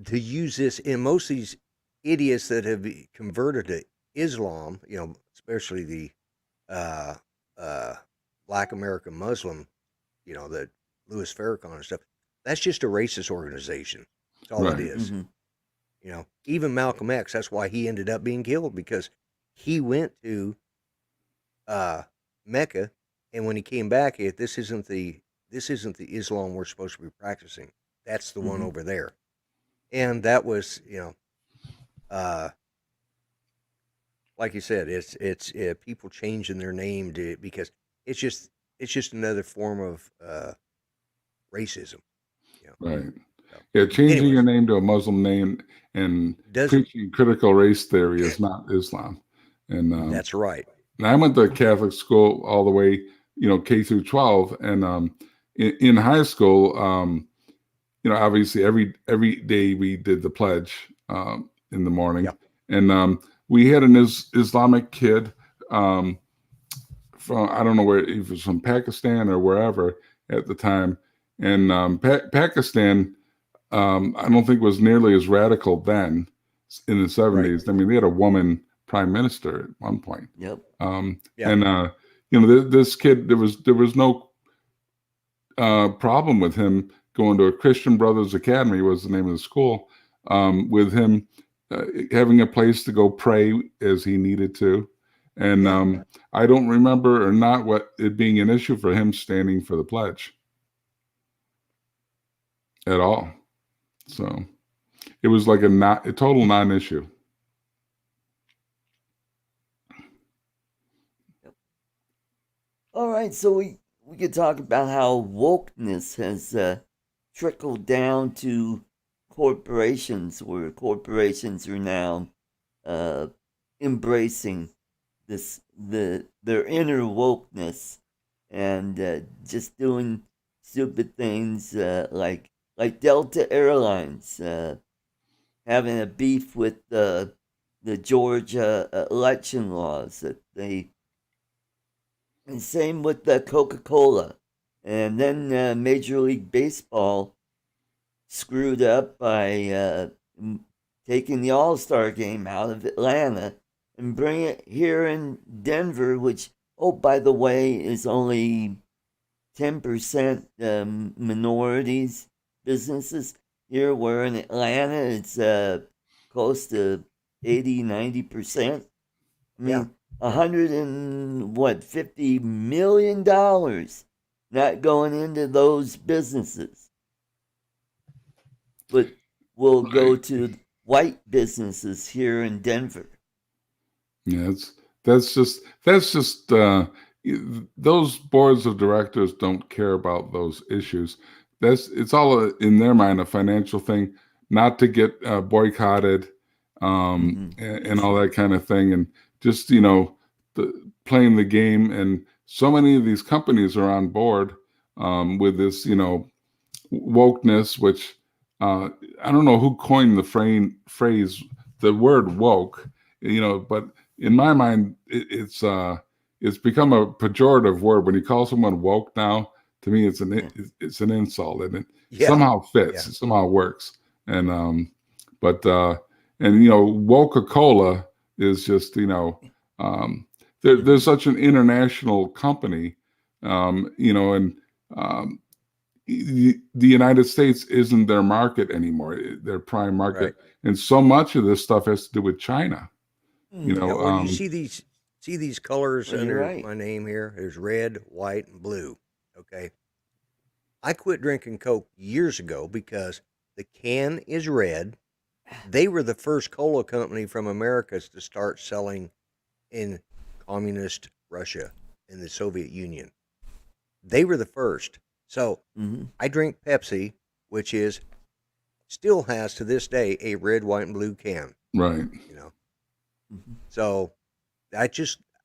to use this in most of these idiots that have converted to Islam, you know, especially the uh, Black American Muslim, you know, the Louis Farrakhan and stuff, that's just a racist organization. That's all it Right. is. You know, even Malcolm X, that's why he ended up being killed, because he went to Mecca, and when he came back, this isn't the Islam we're supposed to be practicing. That's the one over there. And that was, you know, like you said, it's people changing their name because it's just another form of racism. You know? Right. So, Yeah, changing anyways, your name to a Muslim name and doesn't preaching critical race theory is not Islam. And that's right. and I went to Catholic school all the way, you know, K through 12. And in high school, you know, obviously every day we did the pledge in the morning. Yep. And we had an Islamic kid from, I don't know where, he was from Pakistan or wherever at the time. And Pakistan, I don't think was nearly as radical then in the 70s. I mean, they had a woman prime minister at one point. Yep. Yeah. And you know, this kid, there was no problem with him going to a Christian Brothers Academy, was the name of the school, with him having a place to go pray as he needed to. And I don't remember or not what it being an issue for him standing for the pledge at all. So it was like a total non-issue. All right, so we could talk about how wokeness has trickled down to corporations, where corporations are now embracing their inner wokeness and just doing stupid things like Delta Airlines having a beef with the Georgia election laws that they. And same with Coca-Cola. And then Major League Baseball screwed up by taking the All-Star game out of Atlanta and bring it here in Denver, which, oh, by the way, is only 10% minorities businesses here, where in Atlanta it's close to 80-90%. I mean, $150 million not going into those businesses, but will go to white businesses here in Denver. Yeah, that's just those boards of directors don't care about those issues. It's all in their mind a financial thing, not to get boycotted and all that kind of thing, and just, you know, playing the game. And so many of these companies are on board with this, you know, wokeness, which I don't know who coined the phrase, the word woke, you know, but in my mind, it's become a pejorative word. When you call someone woke now, to me, it's an insult, and it somehow fits, it somehow works. And and you know, Coca-Cola is just, you know, there's such an international company, you know, and the United States isn't their market anymore, their prime market, Right. and so much of this stuff has to do with China. You know, well, you see these colors under right. my name here. There's red, white, and blue. Okay, I quit drinking Coke years ago because the can is red. They were the first cola company from Americas to start selling in communist Russia in the Soviet Union. They were the first. So I drink Pepsi, which still has to this day a red, white, and blue can. right. You know, so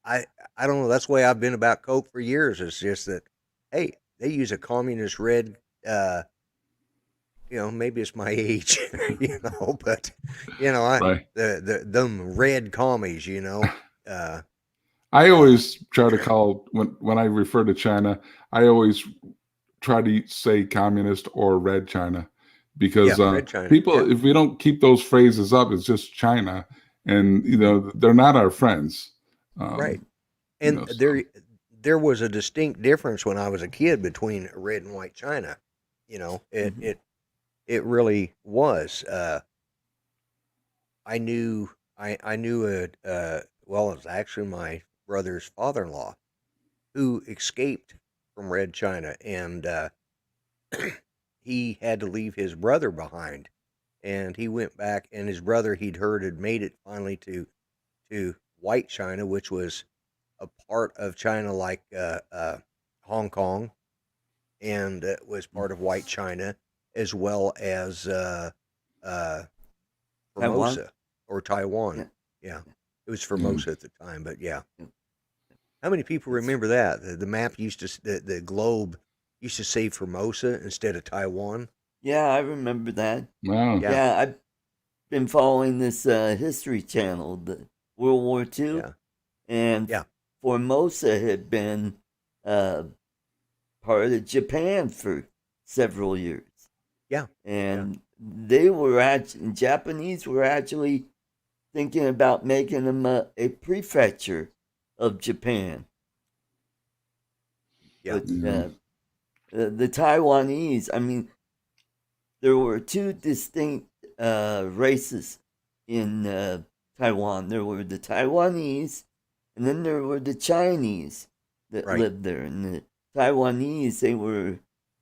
I I don't know. That's the way I've been about Coke for years. It's just that, hey, they use a communist red. Maybe it's my age, but I Right. them red commies, uh, I uh, always try to call when I refer to China, I always try to say communist or red China because yeah, red China, yeah, people, if we don't keep those phrases up, it's just China, and they're not our friends. right. Um, And so there was a distinct difference when I was a kid between red and white China. It Mhm. it really was. I knew it. Well, it was actually my brother's father-in-law who escaped from Red China, and he had to leave his brother behind. And he went back, and his brother he'd heard had made it finally to White China, which was a part of China like Hong Kong, and was part of White China as well as uh, Taiwan. Formosa or Taiwan. Yeah. Yeah, it was yeah, Formosa at the time, but yeah. Yeah. How many people It's remember that the map used to the globe used to say Formosa instead of Taiwan? yeah, I remember that. wow, Yeah, Yeah, I've been following this History Channel, the World War II, yeah, and yeah, Formosa had been uh, part of Japan for several years, yeah, yeah. and they were actually Japanese were actually thinking about making them a prefecture of Japan, Yeah. but yeah, the Taiwanese, I mean, there were two distinct races in Taiwan. There were the Taiwanese, and then there were the Chinese that Right, lived there. And the Taiwanese, they were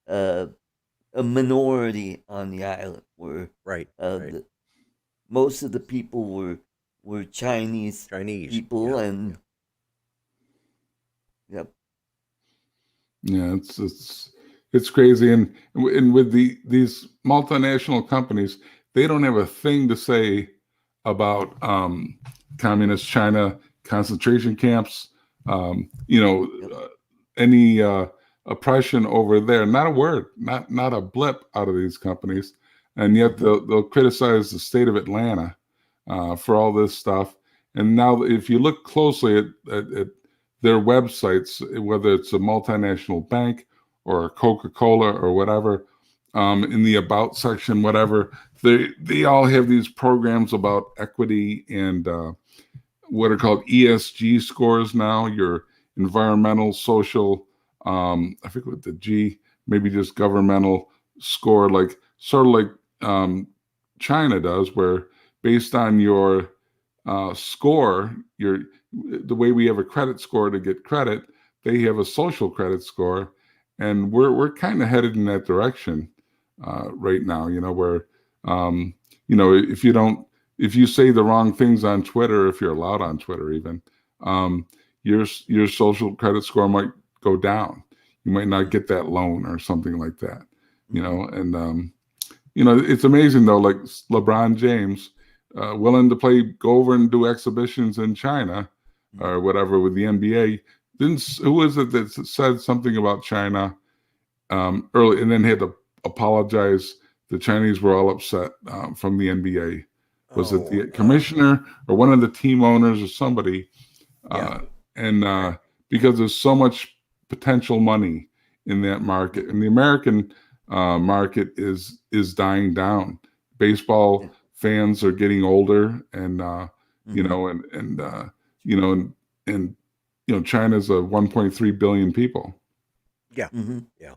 uh, a minority on the island. Where right, right. the most of the people were Chinese Chinese. people, Yeah, and yeah, yep. yeah. It's crazy, and with these multinational companies, they don't have a thing to say about communist China concentration camps. Yep. Any oppression over there. Not a word, not a blip out of these companies, and yet Mm-hmm. they'll criticize the state of Atlanta for all this stuff. And now, if you look closely at their websites, whether it's a multinational bank or a Coca-Cola or whatever, in the about section, whatever, they all have these programs about equity and what are called ESG scores now, your environmental, social, I forget what the G, maybe just governmental score, like sort of like China does, where based on your score, the way we have a credit score to get credit, they have a social credit score, and we're kind of headed in that direction right now. Where if if you say the wrong things on Twitter, if you're allowed on Twitter, even um, your social credit score might go down. You might not get that loan or something like that. Mm-hmm. And it's amazing though. Like LeBron James, willing to go over and do exhibitions in China Mm-hmm. or whatever with the NBA. Who was it that said something about China early and then had to apologize? The Chinese were all upset from the NBA. Was it Oh, the commissioner or one of the team owners or somebody? yeah, Uh, and right. because there's so much potential money in that market, and the American market is dying down. Yeah. Baseball fans are getting older, and Mm-hmm. you know, and China's a 1.3 billion people. Yeah, Mm-hmm. yeah.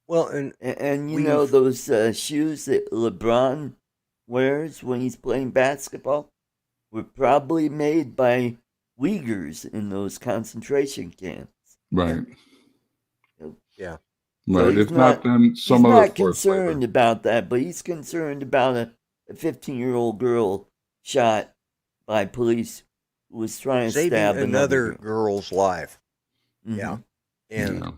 Well, and And you know we've those shoes that LeBron wears when he's playing basketball were probably made by Uyghurs in those concentration camps. yeah, Right, yeah, So right. If not, then he's some other not forced labor. concerned about that, but he's concerned about a 15-year-old girl shot by police who was trying to saving stab another another girl. girl's life. Mm-hmm. Yeah, and Yeah,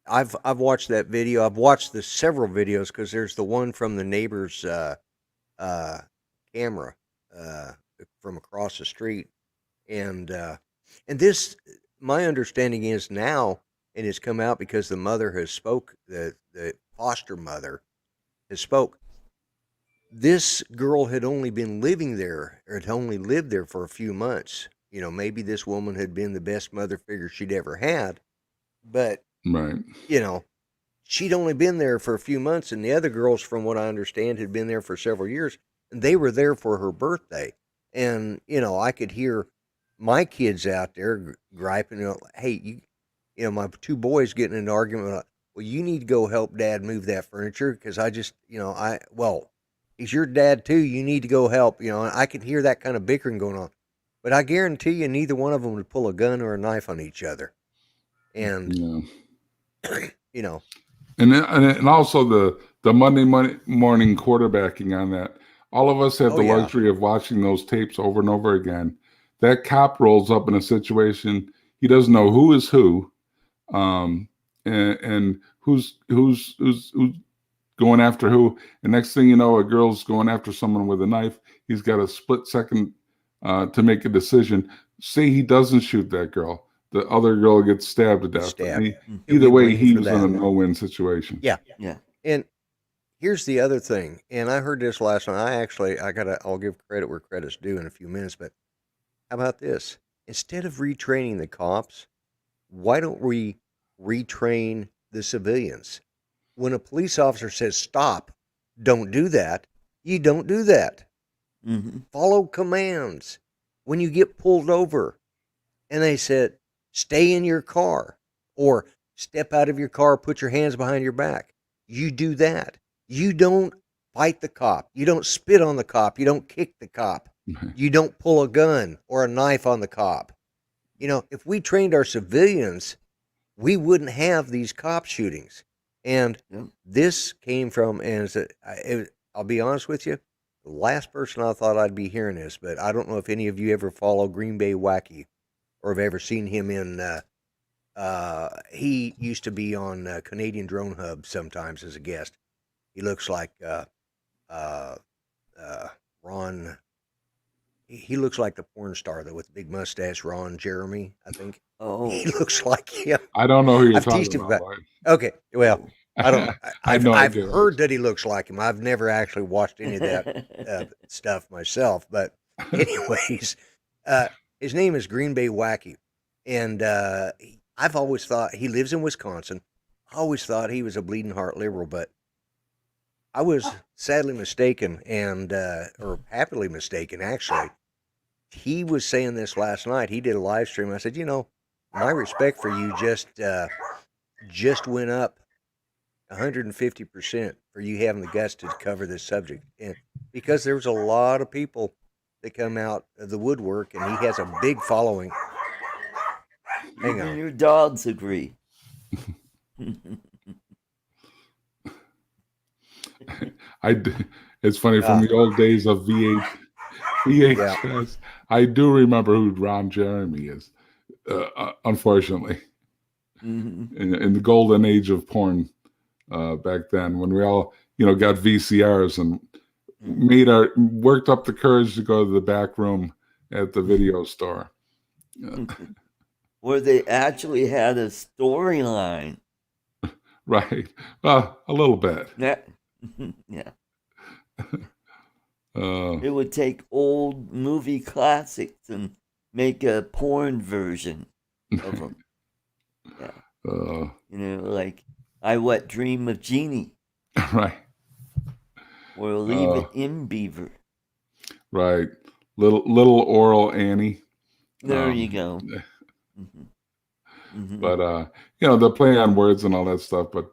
I've watched that video. I've watched the several videos because there's the one from the neighbor's uh, camera uh, from across the street, and And this, my understanding is now, and it's come out because the mother has spoke, the foster mother has spoke. This girl had only been living there, or had only lived there for a few months. You know, maybe this woman had been the best mother figure she'd ever had, but Right. you know, she'd only been there for a few months, and the other girls, from what I understand, had been there for several years, and they were there for her birthday. And you know, I could hear my kids out there griping, "Hey, you know, my two boys getting in an argument. Well, you need to go help Dad move that furniture because I just, you know, well, he's your dad too. You need to go help. You know, and I could hear that kind of bickering going on, but I guarantee you, neither one of them would pull a gun or a knife on each other. And Yeah. you know, And also the Monday morning quarterbacking on that. All of us have Oh, the yeah. luxury of watching those tapes over and over again. That cop rolls up in a situation, he doesn't know who is who, and who's going after who. And next thing you know, a girl's going after someone with a knife. He's got a split second to make a decision. Say he doesn't shoot that girl, the other girl gets stabbed to death. Stabbed. Either be way, blamed he for was in a that. no-win situation. Yeah. Yeah. And here's the other thing, and I heard this last night. I'll give credit where credit's due in a few minutes, but how about this? Instead of retraining the cops, why don't we retrain the civilians? When a police officer says, stop, don't do that, you don't do that. Mm-hmm. Follow commands. When you get pulled over and they said, stay in your car or step out of your car, put your hands behind your back, you do that. You don't fight the cop. You don't spit on the cop. You don't kick the cop. You don't pull a gun or a knife on the cop. You know, if we trained our civilians, we wouldn't have these cop shootings. And this came from, and I'll be honest with you, the last person I thought I'd be hearing this, but I don't know if any of you ever follow Green Bay Wacky or have ever seen him in, he used to be on Canadian Drone Hub sometimes as a guest. He looks like Ron. He looks like the porn star though, with the big mustache, Ron Jeremy, I think. Oh. He looks like him. I don't know who you're I've talking teased him about. about. Okay, well, I don't. I know I've heard that he looks like him. I've never actually watched any of that stuff myself. But anyways, his name is Green Bay Wacky, and I've always thought he lives in Wisconsin. I always thought he was a bleeding heart liberal, but I was sadly mistaken, and or happily mistaken actually. He was saying this last night. He did a live stream. I said, you know, my respect for you just went up 150% for you having the guts to cover this subject, and because there was a lot of people that come out of the woodwork, and he has a big following. Hang on, Your dogs agree. It's funny from the old days of VHS. I do remember who Ron Jeremy is. Unfortunately, in the golden age of porn back then, when we all got VCRs and worked up the courage to go to the back room at the video store, where they actually had a storyline. Right. Well, a little bit. Yeah. It would take old movie classics and make a porn version of them. Yeah. Like I Wet Dream of Jeannie. Right. Or Leave It in Beaver. Right. Little Oral Annie. There you go. But the play on words and all that stuff. But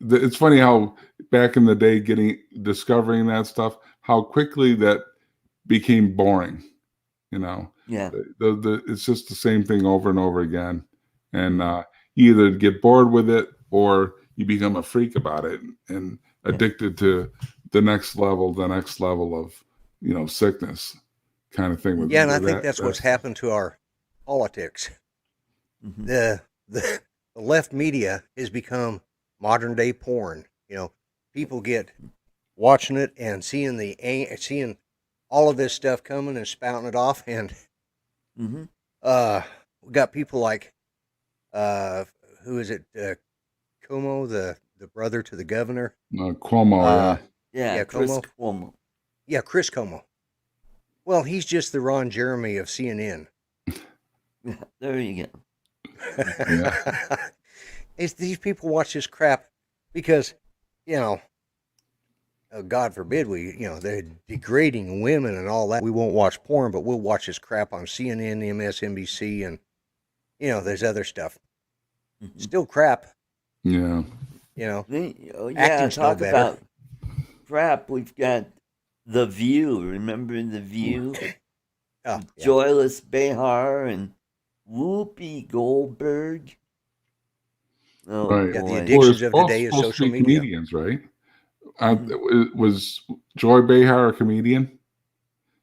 it's funny how back in the day, discovering that stuff, how quickly that became boring. Yeah. It's just the same thing over and over again, and you either get bored with it or you become a freak about it and addicted to the next level of sickness. Kind of thing. And I think that's what's happened to our politics. The left media has become modern day porn. People get watching it and seeing all of this stuff coming and spouting it off, and Mm-hmm. we got people like who is it? Como, the brother to the governor. Cuomo, Uh, Yeah, yeah, Chris Como. Cuomo. Yeah, Chris Como. Well, he's just the Ron Jeremy of CNN. Yeah, there you go. It's, these people watch this crap because, you know, God forbid they're degrading women and all that. We won't watch porn, but we'll watch this crap on CNN, MSNBC, and, there's other stuff. Mhm. Still crap, yeah. Yeah, Acting's no talk better. about crap. We've got The View. Remember The View? Oh, yeah. Joyless Behar and Whoopi Goldberg. Oh, Right. Yeah, the boy. addictions of both today is supposed to social be media. comedians, right? Mhm. Was Joy Behar a comedian?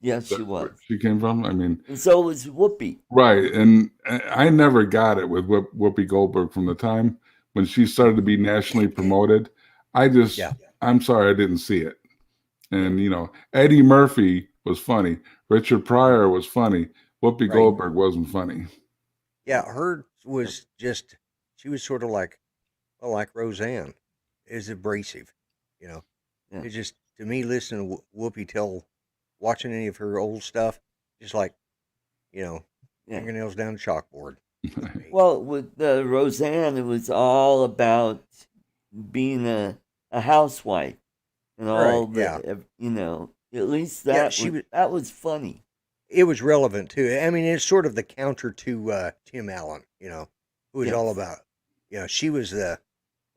Yes, she That's where was. she came from. I mean, And so was Whoopi. right. And I never got it with Whoopi Goldberg from the time when she started to be nationally promoted. Yeah. I'm sorry, I didn't see it. And, Eddie Murphy was funny. Richard Pryor was funny. Whoopi Right. Goldberg wasn't funny. Yeah, her was just, she was sort of like Roseanne, is abrasive, Yeah. It's just, to me, listening to Whoopi watching any of her old stuff, just like, Yeah. fingernails down the chalkboard. Well, with Roseanne, it was all about being a housewife and all Right, the, at least Yeah, that was funny. it was relevant too. I mean, it's sort of the counter to Tim Allen, who was all Yes. about, she was the,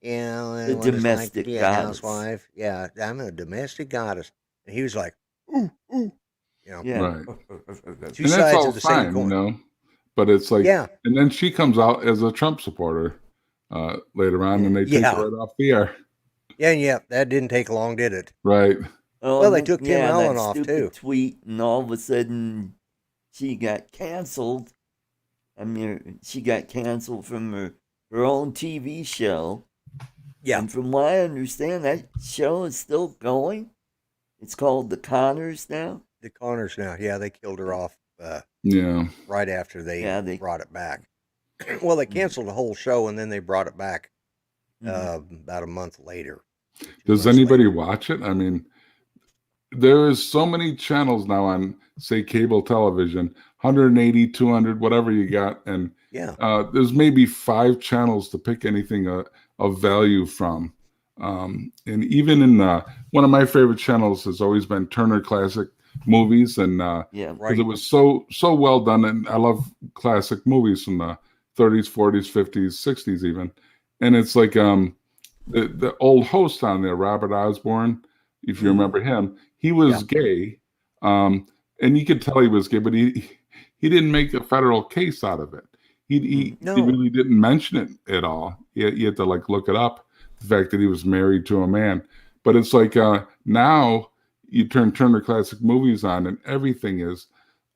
The what it's domestic like to be a goddess. housewife. Yeah, I'm a domestic goddess. And he was like, ooh, ooh, Yeah. Right. two And that's sides all of the same fine, coin. But it's like, Yeah. and then she comes out as a Trump supporter later on, and they take Yeah. her right off the air. Yeah, that didn't take long, did it? Right. Oh, Well, they took Tim yeah, Allen that off, stupid too. tweet, and all of a sudden, she got canceled. I mean, she got canceled from her own TV show. Yeah. And from what I understand, that show is still going. It's called The Connors now. The Connors now. Yeah, they killed her off Yeah. right after they they brought it back. Well, they canceled the whole show, and then they brought it back about a month later. Does anybody watch it? I mean, there is so many channels now on, say, cable television, 180, 200, whatever you got. And Yeah. there's maybe 5 channels to pick anything of value from. And even in one of my favorite channels has always been Turner Classic Movies. And Yeah. because it was so well done. And I love classic movies from the 30s, 40s, 50s, 60s even. And it's like the old host on there, Robert Osborne, if you remember him, he was gay. And you could tell he was gay, but he didn't make a federal case out of it. He really didn't mention it at all. You had to like look it up, the fact that he was married to a man. But it's like now you turn Turner Classic Movies on and everything is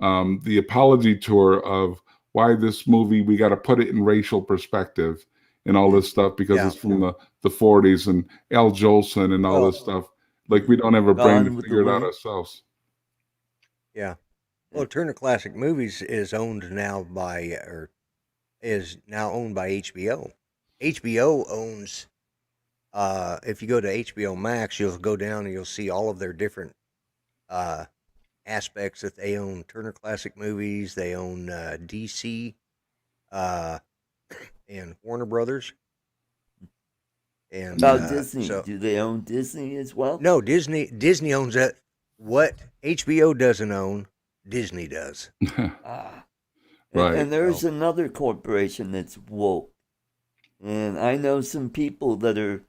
the apology tour of why this movie, we got to put it in racial perspective and all this stuff because it's from the 40s and Al Jolson and all this stuff. Like we don't have a brain to figure it out ourselves. Yeah. Well, Turner Classic Movies is owned now by HBO. HBO owns, if you go to HBO Max, you'll go down and you'll see all of their different aspects that they own. Turner Classic Movies, they own DC and Warner Brothers. And About Disney. so- Do they own Disney as well? No, Disney owns that. What HBO doesn't own, Disney does. Ah. Right. And there's another corporation that's woke. And I know some people that are,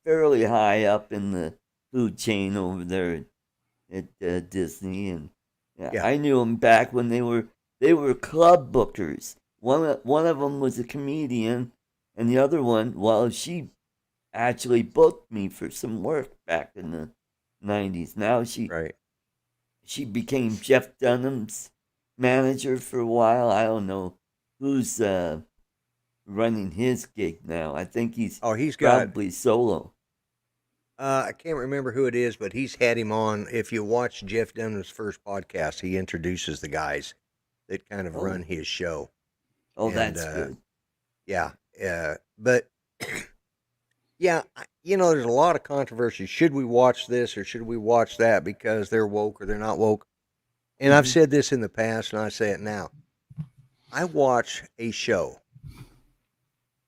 fairly high up in the food chain over there at Disney. And I knew them back when they were club bookers. One of them was a comedian, and the other one, she actually booked me for some work back in the 90s. Now she became Jeff Dunham's manager for a while. I don't know who's running his gig now. I think he's got probably solo. I can't remember who it is, but he's had him on. If you watch Jeff Dunham's first podcast, he introduces the guys that kind of run his show. Oh, And, that's good. Yeah, but yeah, there's a lot of controversy. Should we watch this or should we watch that because they're woke or they're not woke? And I've said this in the past, and I say it now. I watch a show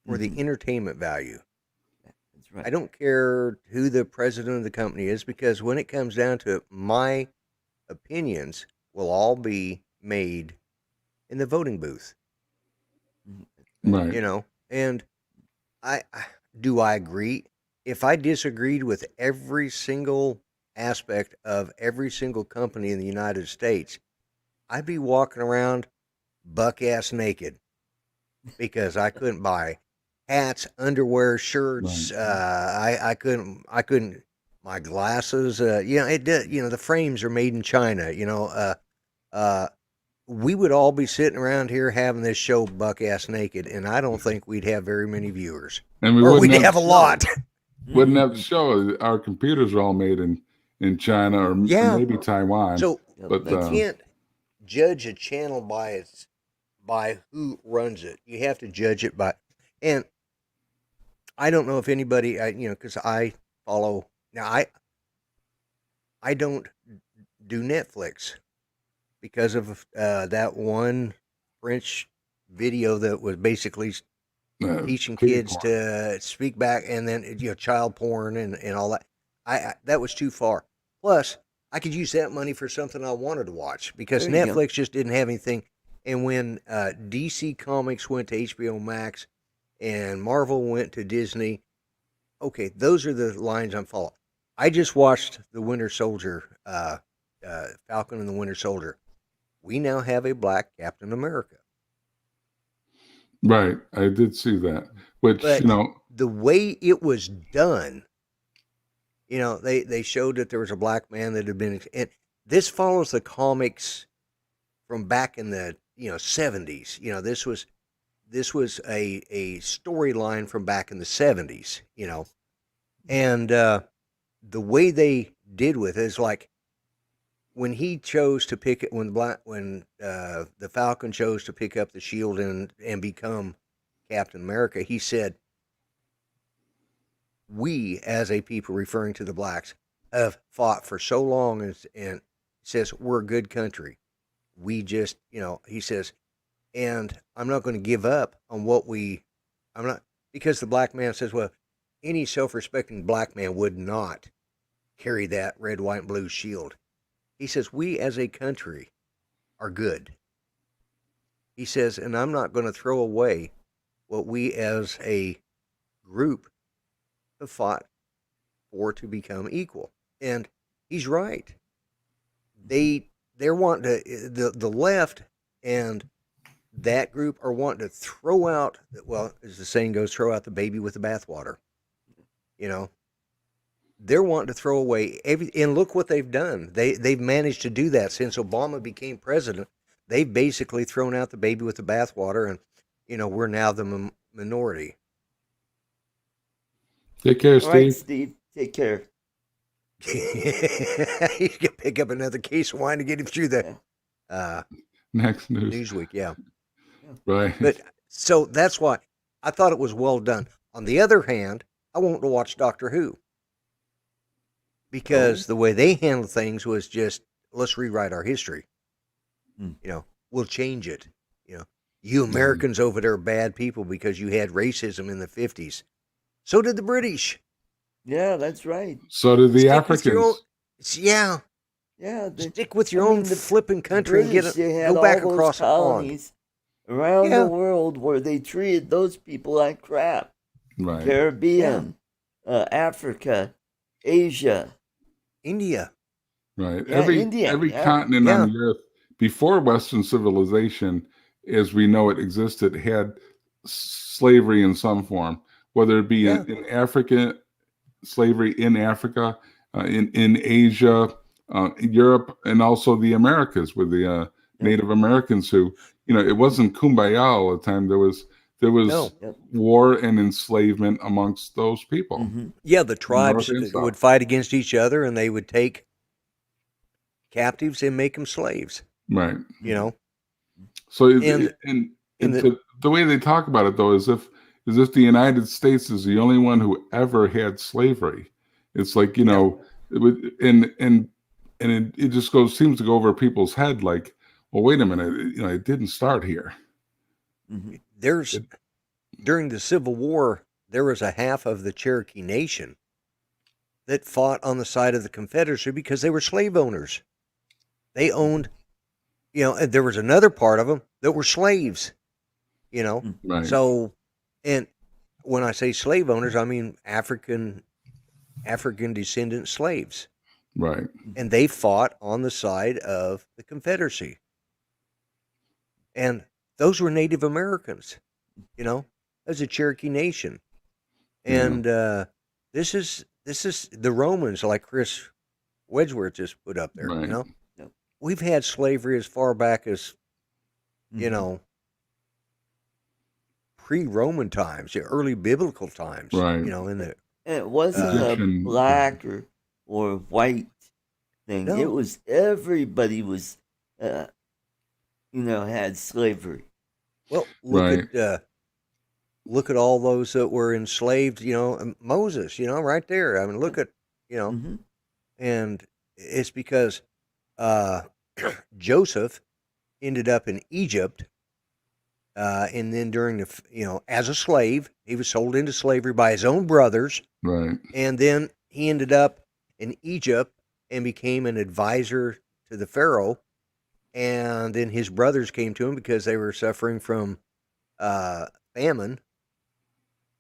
for the entertainment value. That's right. I don't care who the president of the company is, because when it comes down to it, my opinions will all be made in the voting booth. Right. And I agree. If I disagreed with every single aspect of every single company in the United States, I'd be walking around buck ass naked because I couldn't buy hats, underwear, shirts. Right. I couldn't. My glasses. It did. The frames are made in China. We would all be sitting around here having this show buck ass naked, and I don't think we'd have very many viewers. And or we'd have a lot. Wouldn't have to show. Our computers are all made in China or maybe Taiwan. So but you can't judge a channel by who runs it. You have to judge it by, and I don't know if anybody, because I follow now. I don't do Netflix because of that one French video that was basically teaching kids to speak back, and then child porn and all that. That was too far. Plus, I could use that money for something I wanted to watch because Netflix just didn't have anything. And when DC Comics went to HBO Max and Marvel went to Disney, okay, those are the lines I'm following. I just watched The Winter Soldier, Falcon and the Winter Soldier. We now have a black Captain America. Right, I did see that. Which, but the way it was done, they showed that there was a black man that had been, and this follows the comics from back in the 70s. This was a storyline from back in the 70s. And the way they did with it is like when he chose to pick it, when the Falcon chose to pick up the shield and become Captain America, he said, "We as a people," referring to the blacks, "have fought for so long," and says, "We're a good country. We just," he says, "and I'm not going to give up on what I'm not," because the black man says, well, any self-respecting black man would not carry that red, white, and blue shield. He says, "We as a country are good." He says, "and I'm not going to throw away what we as a group have fought for to become equal." And he's right. They're wanting to, the left and that group are wanting to throw out, well, as the saying goes, throw out the baby with the bathwater. They're wanting to throw away and look what they've done. They've managed to do that since Obama became president. They've basically thrown out the baby with the bathwater, and we're now the minority. Take care, Steve. All right, Steve. Take care. You can pick up another case of wine to get him through the next news. Newsweek, yeah. Right. But so that's why I thought it was well done. On the other hand, I want to watch Doctor Who because the way they handled things was just, let's rewrite our history. We'll change it. You Americans over there are bad people because you had racism in the 50s. So did the British. Yeah, that's right. So did the Africans. Yeah. Stick with your own flipping country British, and go back across the pond. Around the world where they treated those people like crap. Right. Caribbean, Africa, Asia, India. Right. Yeah, every India, continent on the earth before Western civilization, as we know it existed, had slavery in some form, whether it be in Africa, slavery in Africa, in Asia, Europe, and also the Americas with the Native Americans who, it wasn't kumbaya all the time. There there was No. Yep. war and enslavement amongst those people. Mm-hmm. Yeah, the tribes North and South. would fight against each other, and they would take captives and make them slaves. Right. You know, So And- the way they talk about it though is if the United States is the only one who ever had slavery. It's like, you know, and it just seems to go over people's head like, well, wait a minute, you know, it didn't start here. Mm-hmm. During the Civil War, there was a half of the Cherokee Nation that fought on the side of the Confederacy because they were slave owners. They owned, you know, and there was another part of them that were slaves, you know. Right. So, and when I say slave owners, I mean African descendant slaves. Right. And they fought on the side of the Confederacy. And those were Native Americans, you know, as a Cherokee Nation. And this is the Romans, like Chris Wedgeworth just put up there, Right. you know. Yep. We've had slavery as far back as, you know, pre-Roman times, early biblical times, Right. you know, in the And it wasn't a Egyptian- black or white thing. No. It was everybody was, you know, had slavery. Well, Right. look at all those that were enslaved, you know, Moses, you know, right there. I mean, look at, you know, Mm-hmm. and it's because Joseph ended up in Egypt, and then during the, you know, as a slave, he was sold into slavery by his own brothers, Right. and then he ended up in Egypt and became an advisor to the Pharaoh. And then his brothers came to him because they were suffering from famine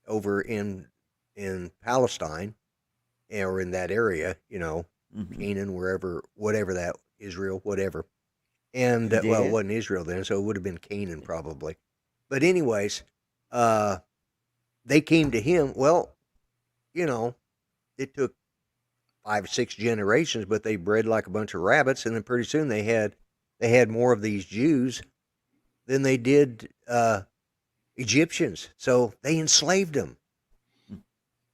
over in Palestine or in that area, you know, Mm-hmm. Canaan, whatever that, Israel, whatever. And well, Yeah. it wasn't Israel then, so it would have been Canaan probably. But anyways, they came to him. Well, you know, it took 5 or 6 generations, but they bred like a bunch of rabbits, and then pretty soon they had more of these Jews than they did Egyptians. So they enslaved them.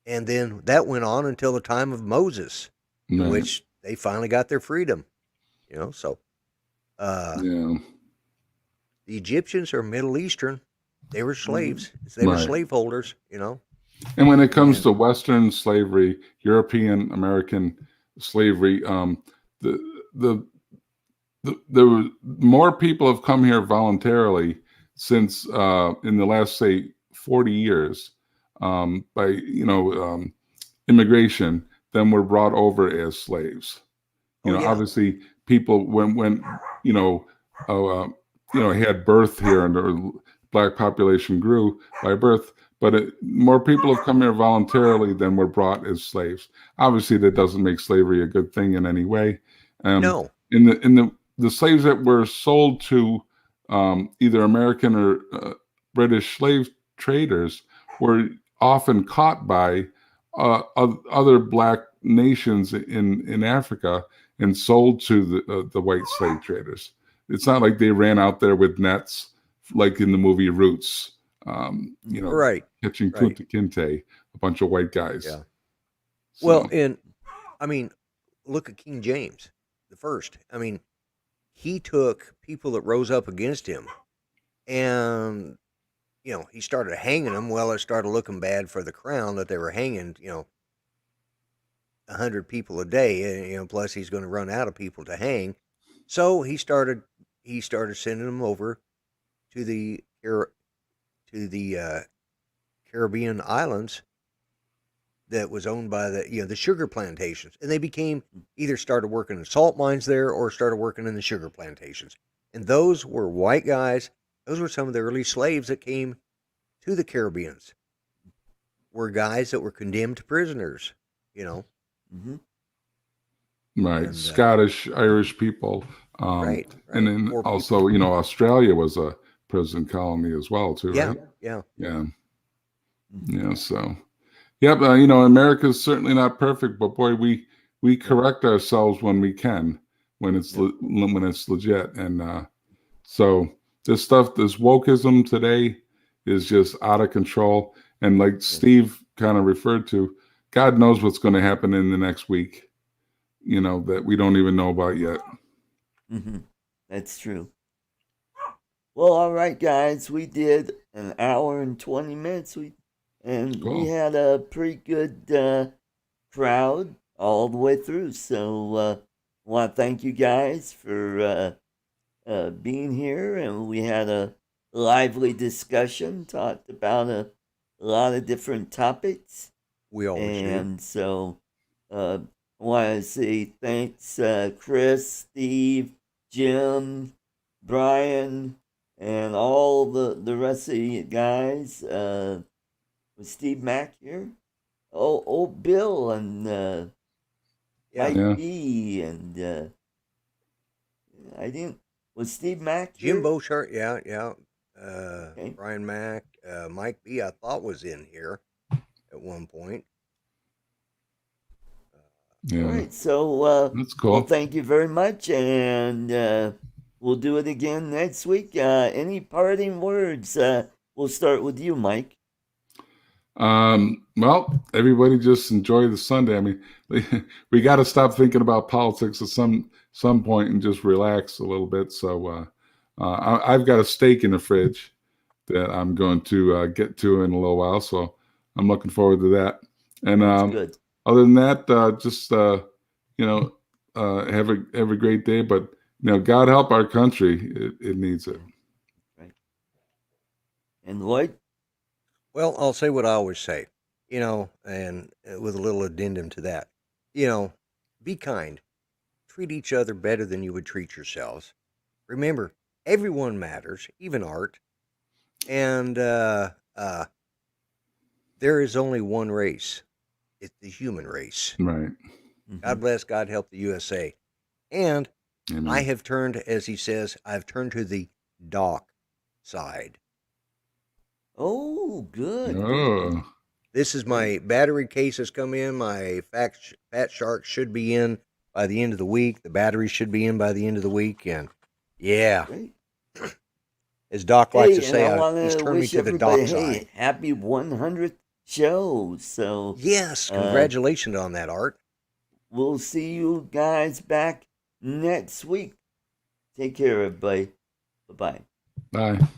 And then that went on until the time of Moses, in Right. which they finally got their freedom. You know, so Yeah. the Egyptians are Middle Eastern. They were slaves. They were Right. slaveholders, you know. And when it comes to Western slavery, European American slavery, there were more people have come here voluntarily since in the last, say, 40 years by immigration than were brought over as slaves. You know, yeah. obviously, people when had birth here and the black population grew by birth. But more people have come here voluntarily than were brought as slaves. Obviously, that doesn't make slavery a good thing in any way. No. In the slaves that were sold to either American or British slave traders were often caught by other black nations in Africa and sold to the white slave traders. It's not like they ran out there with nets like in the movie Roots. Right. Catching Right. Kunta Kinte, a bunch of white guys. Yeah. So, Well, and I mean, look at King James the First. I mean, he took people that rose up against him, and you know, he started hanging them. Well, it started looking bad for the crown that they were hanging, you know, 100 people a day, and, you know, plus he's going to run out of people to hang. So he started sending them over to the Caribbean islands that was owned by the sugar plantations, and they became either started working in salt mines there or started working in the sugar plantations. And those were white guys. Those were some of the early slaves that came to the Caribbeans. Were guys that were condemned to prisoners, you know. Mm-hmm. right, and, Scottish, Irish people, Right. and then Poor also, Australia was a prison colony as well, too. Yeah, Right? yeah. Yeah. Yeah. So, yep. America's certainly not perfect, but boy, we correct ourselves when we can, when it's legit. And so this wokeism today is just out of control. And like Steve kind of referred to, God knows what's going to happen in the next week, that we don't even know about yet. Mm-hmm. That's true. Well, all right, guys. We did an hour and 20 minutes. We Cool. had a pretty good crowd all the way through. So I want to thank you guys for being here, and we had a lively discussion. Talked about a lot of different topics, We always do. and so I want to say thanks, Chris, Steve, Jim, Brian, and all the rest of you guys. Was Steve Mack here? Oh, Bill and Yeah. Mike B. And I didn't. Was Steve Mack here? Jim Boshart, yeah. Okay. Brian Mack, Mike B. I thought was in here at one point. Yeah. All right, so That's cool. well, thank you very much, and we'll do it again next week. Any parting words? We'll start with you, Mike. Well, everybody just enjoy the Sunday. I mean, we got to stop thinking about politics at some point and just relax a little bit. So I've got a steak in the fridge that I'm going to get to in a little while. So I'm looking forward to that. And Good. other than that, just have a great day. But God help our country; it needs it. Right. And Lloyd. Well, I'll say what I always say, and with a little addendum to that. Be kind. Treat each other better than you would treat yourselves. Remember, everyone matters, even art. And there is only one race. It's the human race. Right. Mm-hmm. God bless, God help the USA. And Amen. I have turned, as he says, I've turned to the dark side. Oh, good. Oh. This is my battery case has come in. My Fat Shark should be in by the end of the week. The batteries should be in by the end of the week. And yeah, Great. as Doc likes to and say, I want he's to turned me wish to the everybody, dark side. happy 100th show. So Yes, congratulations on that, Art. We'll see you guys back next week. Take care, everybody. Bye-bye. Bye.